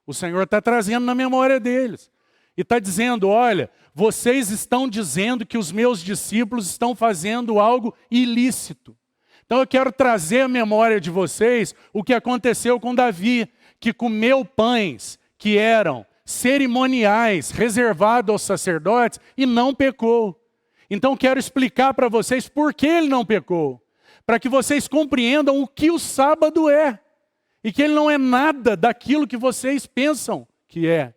o Senhor está trazendo na memória deles. E está dizendo, olha, vocês estão dizendo que os meus discípulos estão fazendo algo ilícito. Então eu quero trazer à memória de vocês o que aconteceu com Davi, que comeu pães que eram cerimoniais, reservados aos sacerdotes, e não pecou. Então quero explicar para vocês por que ele não pecou. Para que vocês compreendam o que o sábado é. E que ele não é nada daquilo que vocês pensam que é.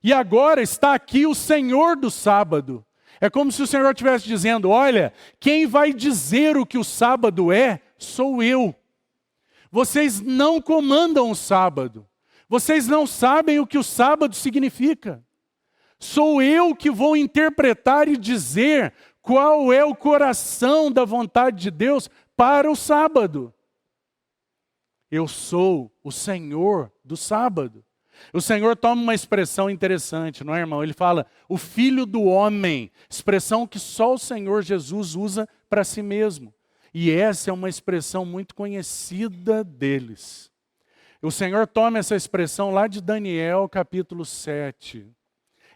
E agora está aqui o Senhor do sábado. É como se o Senhor estivesse dizendo, olha, quem vai dizer o que o sábado é, sou eu. Vocês não comandam o sábado. Vocês não sabem o que o sábado significa. Sou eu que vou interpretar e dizer qual é o coração da vontade de Deus para o sábado. Eu sou o Senhor do sábado. O Senhor toma uma expressão interessante, não é, irmão? Ele fala, o Filho do Homem, expressão que só o Senhor Jesus usa para si mesmo. E essa é uma expressão muito conhecida deles. O Senhor toma essa expressão lá de Daniel, capítulo 7.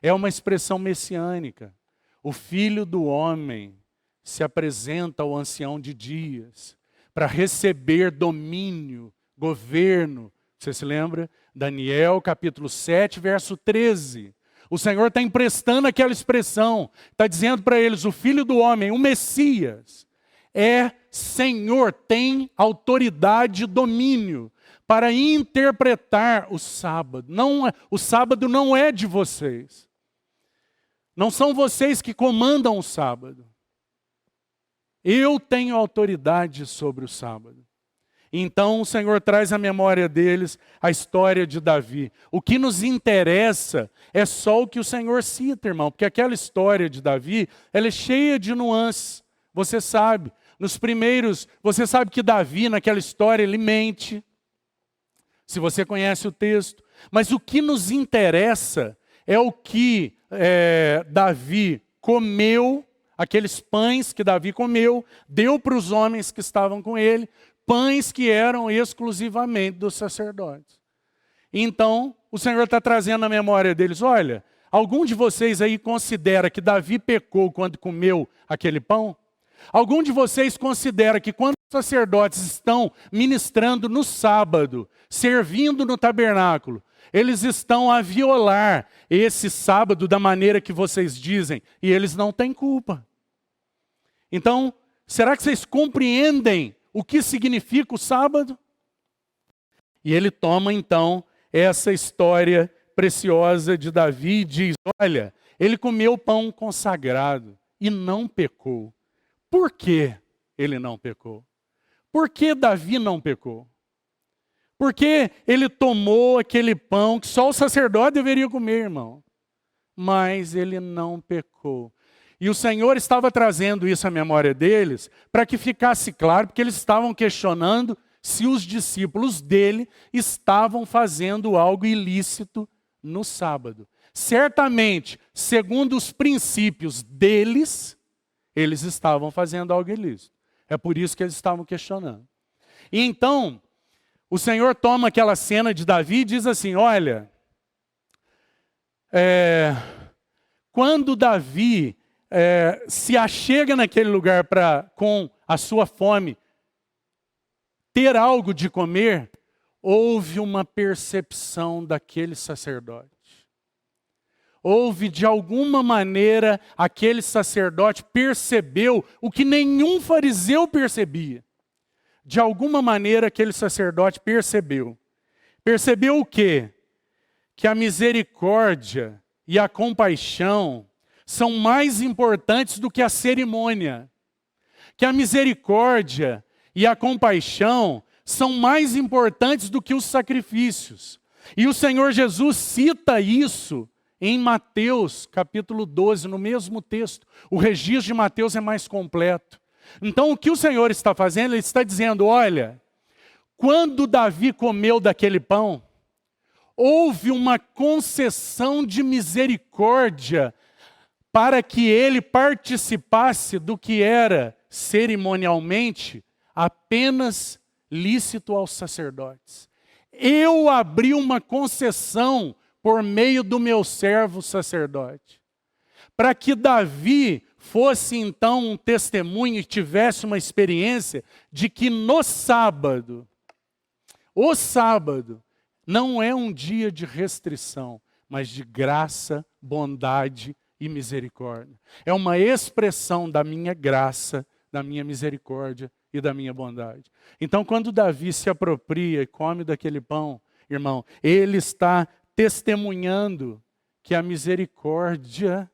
É uma expressão messiânica. O Filho do Homem se apresenta ao ancião de dias para receber domínio, governo. Você se lembra? Daniel, capítulo 7, verso 13. O Senhor está emprestando aquela expressão. Está dizendo para eles, o Filho do Homem, o Messias, é Senhor, tem autoridade e domínio para interpretar o sábado. O sábado não é de vocês. Não são vocês que comandam o sábado. Eu tenho autoridade sobre o sábado. Então o Senhor traz à memória deles a história de Davi. O que nos interessa é só o que o Senhor cita, irmão. Porque aquela história de Davi, ela é cheia de nuances. Você sabe, você sabe que Davi naquela história ele mente. Se você conhece o texto. Mas o que nos interessa é o que Davi comeu, aqueles pães que Davi comeu, deu para os homens que estavam com ele, pães que eram exclusivamente dos sacerdotes. Então, o Senhor está trazendo na memória deles, olha, algum de vocês aí considera que Davi pecou quando comeu aquele pão? Algum de vocês considera que quando os sacerdotes estão ministrando no sábado, servindo no tabernáculo, eles estão a violar esse sábado da maneira que vocês dizem, e eles não têm culpa. Então, será que vocês compreendem o que significa o sábado? E ele toma então essa história preciosa de Davi e diz: olha, ele comeu pão consagrado e não pecou. Por que ele não pecou? Por que Davi não pecou? Porque ele tomou aquele pão que só o sacerdote deveria comer, irmão. Mas ele não pecou. E o Senhor estava trazendo isso à memória deles para que ficasse claro, porque eles estavam questionando se os discípulos dele estavam fazendo algo ilícito no sábado. Certamente, segundo os princípios deles, eles estavam fazendo algo ilícito. É por isso que eles estavam questionando. E então, o Senhor toma aquela cena de Davi e diz assim: olha, quando Davi se achega naquele lugar para, com a sua fome, ter algo de comer, houve uma percepção daquele sacerdote. Houve, de alguma maneira, aquele sacerdote percebeu o que nenhum fariseu percebia. De alguma maneira, aquele sacerdote percebeu. Percebeu o quê? Que a misericórdia e a compaixão são mais importantes do que a cerimônia. Que a misericórdia e a compaixão são mais importantes do que os sacrifícios. E o Senhor Jesus cita isso em Mateus, capítulo 12, no mesmo texto. O registro de Mateus é mais completo. Então, o que o Senhor está fazendo? Ele está dizendo: olha, quando Davi comeu daquele pão, houve uma concessão de misericórdia para que ele participasse do que era cerimonialmente apenas lícito aos sacerdotes. Eu abri uma concessão por meio do meu servo sacerdote, para que Davi fosse então um testemunho e tivesse uma experiência de que no sábado, o sábado não é um dia de restrição, mas de graça, bondade e misericórdia. É uma expressão da minha graça, da minha misericórdia e da minha bondade. Então, quando Davi se apropria e come daquele pão, irmão, ele está testemunhando que a misericórdia,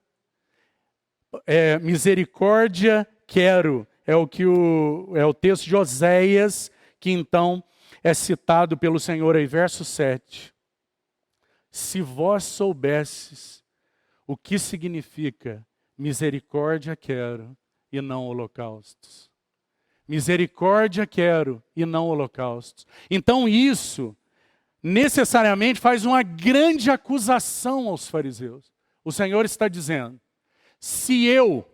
misericórdia quero, é o texto de Oséias, que então é citado pelo Senhor aí, verso 7. Se vós soubesses o que significa misericórdia quero e não holocaustos. Misericórdia quero e não holocaustos. Então isso necessariamente faz uma grande acusação aos fariseus. O Senhor está dizendo: se eu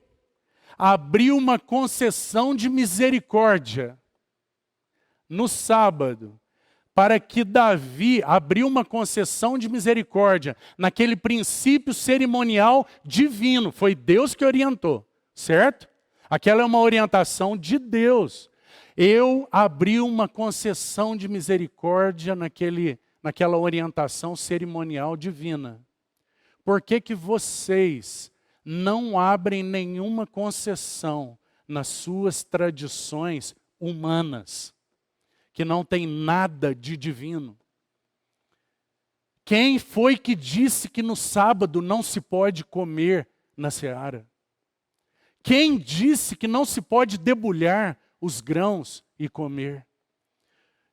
abrir uma concessão de misericórdia no sábado, para que Davi abriu uma concessão de misericórdia naquele princípio cerimonial divino, foi Deus que orientou, certo? Aquela é uma orientação de Deus. Eu abri uma concessão de misericórdia naquela orientação cerimonial divina. Por que que vocês não abrem nenhuma concessão nas suas tradições humanas, que não tem nada de divino? Quem foi que disse que no sábado não se pode comer na seara? Quem disse que não se pode debulhar os grãos e comer?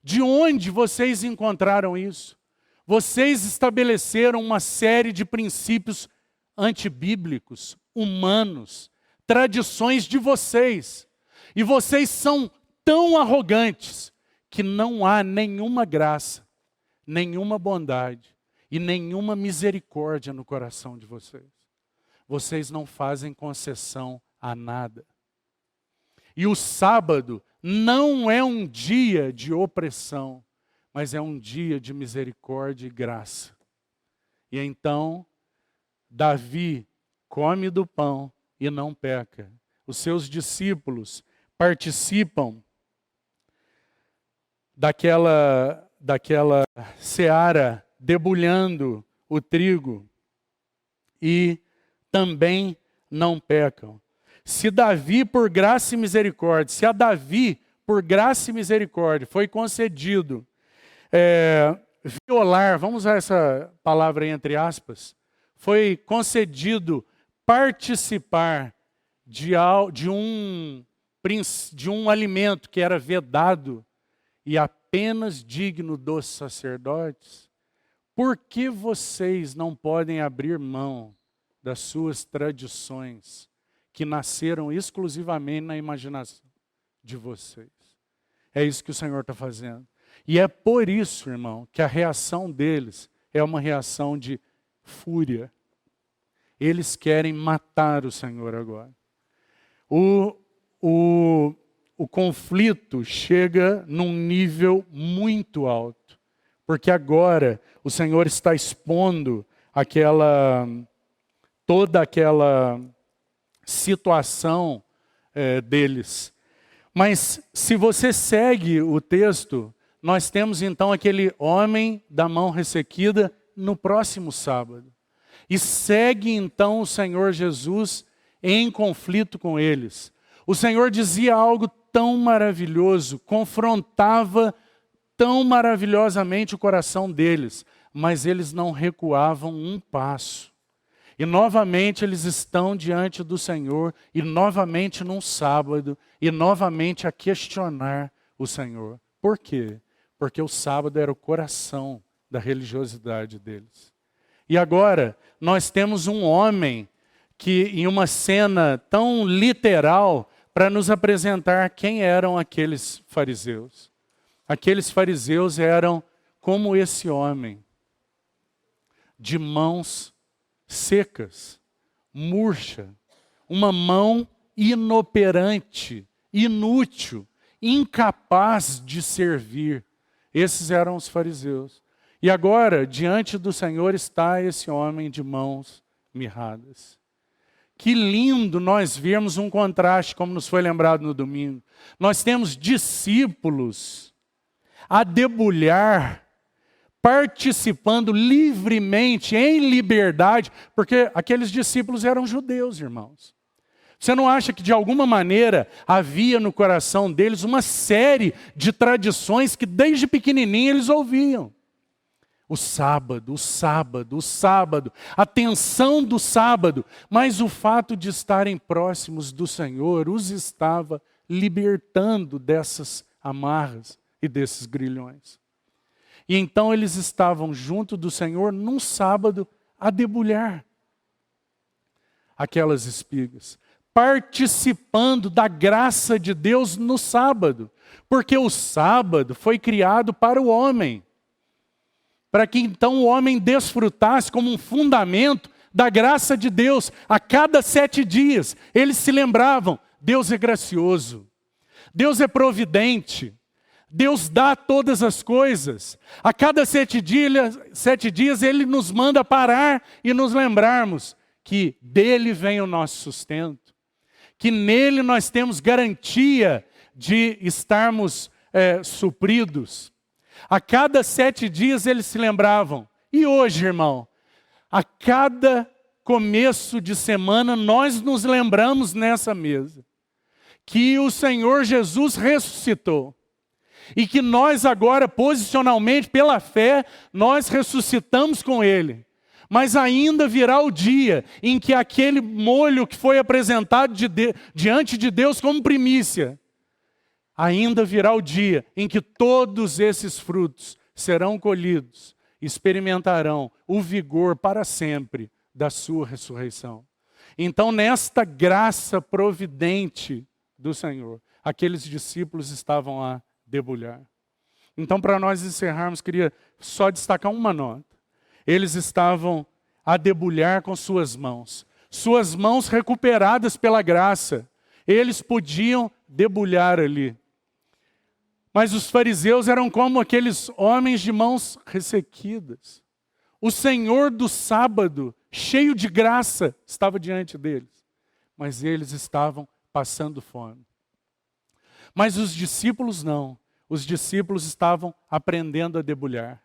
De onde vocês encontraram isso? Vocês estabeleceram uma série de princípios antibíblicos, humanos, tradições de vocês. E vocês são tão arrogantes que não há nenhuma graça, nenhuma bondade e nenhuma misericórdia no coração de vocês. Vocês não fazem concessão a nada. E o sábado não é um dia de opressão, mas é um dia de misericórdia e graça. E então, Davi come do pão e não peca. Os seus discípulos participam daquela seara debulhando o trigo e também não pecam. Se Davi, por graça e misericórdia, se a Davi, por graça e misericórdia, foi concedido violar, vamos usar essa palavra aí entre aspas, foi concedido participar de um alimento que era vedado e apenas digno dos sacerdotes, por que vocês não podem abrir mão das suas tradições que nasceram exclusivamente na imaginação de vocês? É isso que o Senhor está fazendo. E é por isso, irmão, que a reação deles é uma reação de fúria. Eles querem matar o Senhor agora. O conflito chega num nível muito alto, porque agora o Senhor está expondo toda aquela situação deles. Mas se você segue o texto, nós temos então aquele homem da mão ressequida no próximo sábado. E segue então o Senhor Jesus em conflito com eles. O Senhor dizia algo tão maravilhoso, confrontava tão maravilhosamente o coração deles, mas eles não recuavam um passo. E novamente eles estão diante do Senhor, e novamente num sábado, e novamente a questionar o Senhor. Por quê? Porque o sábado era o coração da religiosidade deles. E agora, nós temos um homem que, em uma cena tão literal, para nos apresentar quem eram aqueles fariseus. Aqueles fariseus eram como esse homem, de mãos secas, murcha, uma mão inoperante, inútil, incapaz de servir. Esses eram os fariseus. E agora, diante do Senhor está esse homem de mãos mirradas. Que lindo nós vermos um contraste, como nos foi lembrado no domingo. Nós temos discípulos a debulhar, participando livremente, em liberdade, porque aqueles discípulos eram judeus, irmãos. Você não acha que de alguma maneira havia no coração deles uma série de tradições que desde pequenininho eles ouviam? O sábado, o sábado, o sábado, a tensão do sábado, mas o fato de estarem próximos do Senhor os estava libertando dessas amarras e desses grilhões. E então eles estavam junto do Senhor num sábado a debulhar aquelas espigas, participando da graça de Deus no sábado, porque o sábado foi criado para o homem, para que então o homem desfrutasse como um fundamento da graça de Deus. A cada 7 dias, eles se lembravam, Deus é gracioso, Deus é providente, Deus dá todas as coisas. A cada 7 dias, Ele nos manda parar e nos lembrarmos que dele vem o nosso sustento, que nele nós temos garantia de estarmos supridos. A cada 7 dias eles se lembravam. E hoje, irmão, a cada começo de semana nós nos lembramos nessa mesa que o Senhor Jesus ressuscitou. E que nós agora, posicionalmente, pela fé, nós ressuscitamos com Ele. Mas ainda virá o dia em que aquele molho que foi apresentado diante de Deus como primícia, ainda virá o dia em que todos esses frutos serão colhidos, experimentarão o vigor para sempre da sua ressurreição. Então, nesta graça providente do Senhor, aqueles discípulos estavam a debulhar. Então, para nós encerrarmos, queria só destacar uma nota. Eles estavam a debulhar com suas mãos recuperadas pela graça. Eles podiam debulhar ali. Mas os fariseus eram como aqueles homens de mãos ressequidas. O Senhor do sábado, cheio de graça, estava diante deles. Mas eles estavam passando fome. Mas os discípulos não. Os discípulos estavam aprendendo a debulhar.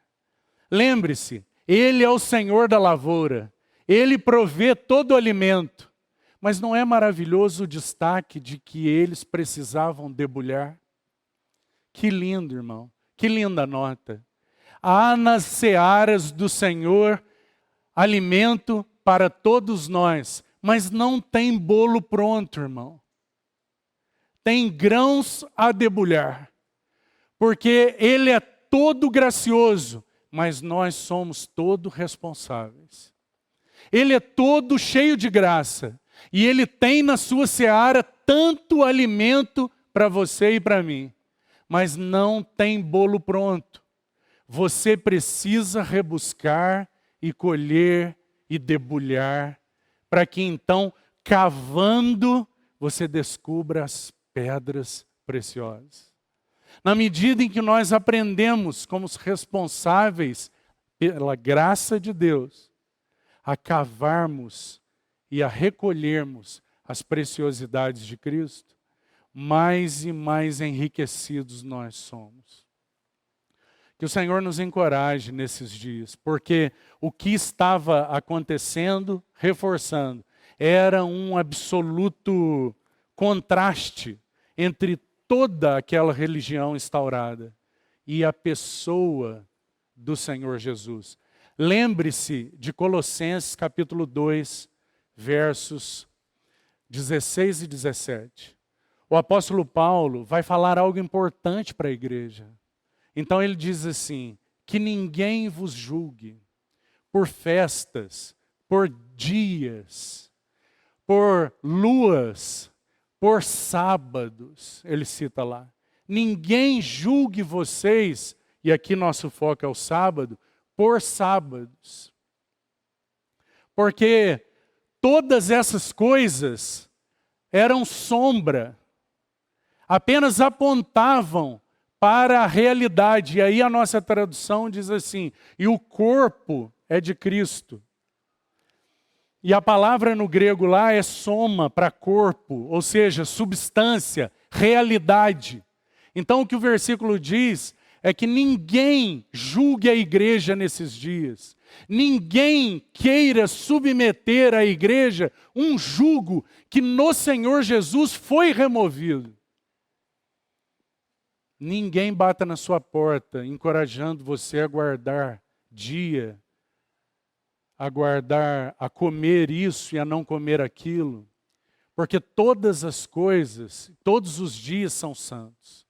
Lembre-se, Ele é o Senhor da lavoura. Ele provê todo o alimento. Mas não é maravilhoso o destaque de que eles precisavam debulhar? Que lindo, irmão. Que linda nota. Há nas searas do Senhor alimento para todos nós, mas não tem bolo pronto, irmão. Tem grãos a debulhar, porque Ele é todo gracioso, mas nós somos todo responsáveis. Ele é todo cheio de graça, e Ele tem na sua seara tanto alimento para você e para mim, mas não tem bolo pronto. Você precisa rebuscar e colher e debulhar, para que então, cavando, você descubra as pedras preciosas. Na medida em que nós aprendemos como os responsáveis pela graça de Deus, a cavarmos e a recolhermos as preciosidades de Cristo, mais e mais enriquecidos nós somos. Que o Senhor nos encoraje nesses dias, porque o que estava acontecendo, reforçando, era um absoluto contraste entre toda aquela religião instaurada e a pessoa do Senhor Jesus. Lembre-se de Colossenses capítulo 2, versos 16 e 17. O apóstolo Paulo vai falar algo importante para a igreja. Então ele diz assim, que ninguém vos julgue por festas, por dias, por luas, por sábados, ele cita lá. Ninguém julgue vocês, e aqui nosso foco é o sábado, por sábados. Porque todas essas coisas eram sombra, apenas apontavam para a realidade. E aí a nossa tradução diz assim, e o corpo é de Cristo. E a palavra no grego lá é soma para corpo, ou seja, substância, realidade. Então o que o versículo diz é que ninguém julgue a igreja nesses dias. Ninguém queira submeter à igreja um jugo que no Senhor Jesus foi removido. Ninguém bata na sua porta, encorajando você a guardar dia, a guardar, a comer isso e a não comer aquilo. Porque todas as coisas, todos os dias são santos.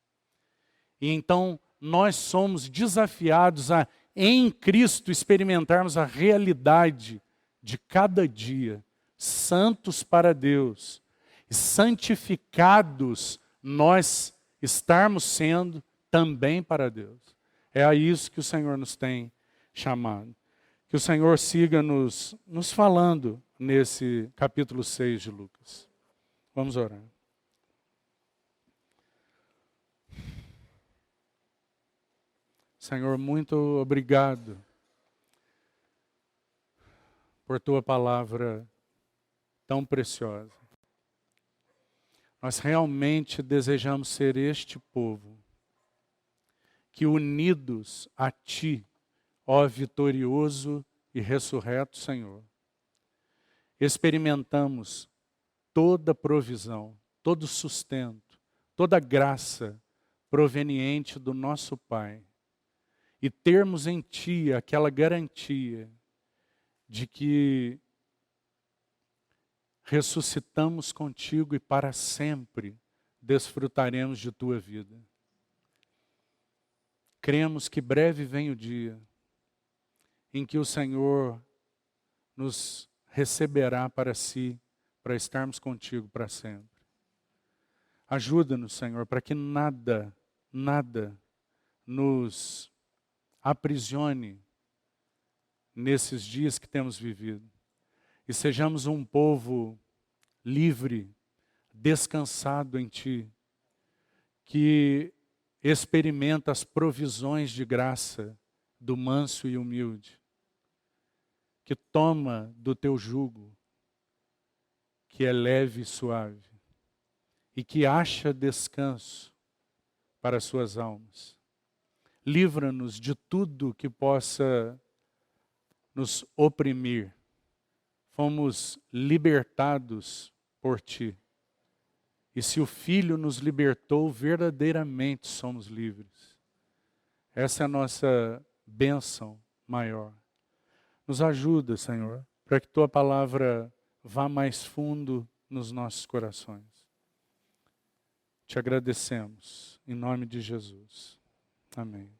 E então nós somos desafiados a, em Cristo, experimentarmos a realidade de cada dia, santos para Deus, e santificados nós estarmos sendo também para Deus. É a isso que o Senhor nos tem chamado. Que o Senhor siga nos falando nesse capítulo 6 de Lucas. Vamos orar. Senhor, muito obrigado por Tua palavra tão preciosa. Nós realmente desejamos ser este povo, que unidos a Ti, ó vitorioso e ressurreto Senhor, experimentamos toda provisão, todo sustento, toda graça proveniente do nosso Pai. E termos em Ti aquela garantia de que ressuscitamos contigo e para sempre desfrutaremos de Tua vida. Cremos que breve vem o dia em que o Senhor nos receberá para si, para estarmos contigo para sempre. Ajuda-nos, Senhor, para que nada nos aprisione nesses dias que temos vivido. E sejamos um povo livre, descansado em Ti, que experimenta as provisões de graça do manso e humilde, que toma do Teu jugo, que é leve e suave, e que acha descanso para as suas almas. Livra-nos de tudo que possa nos oprimir. Fomos libertados por Ti. E se o Filho nos libertou, verdadeiramente somos livres. Essa é a nossa bênção maior. Nos ajuda, Senhor, para que Tua palavra vá mais fundo nos nossos corações. Te agradecemos, em nome de Jesus. Amém.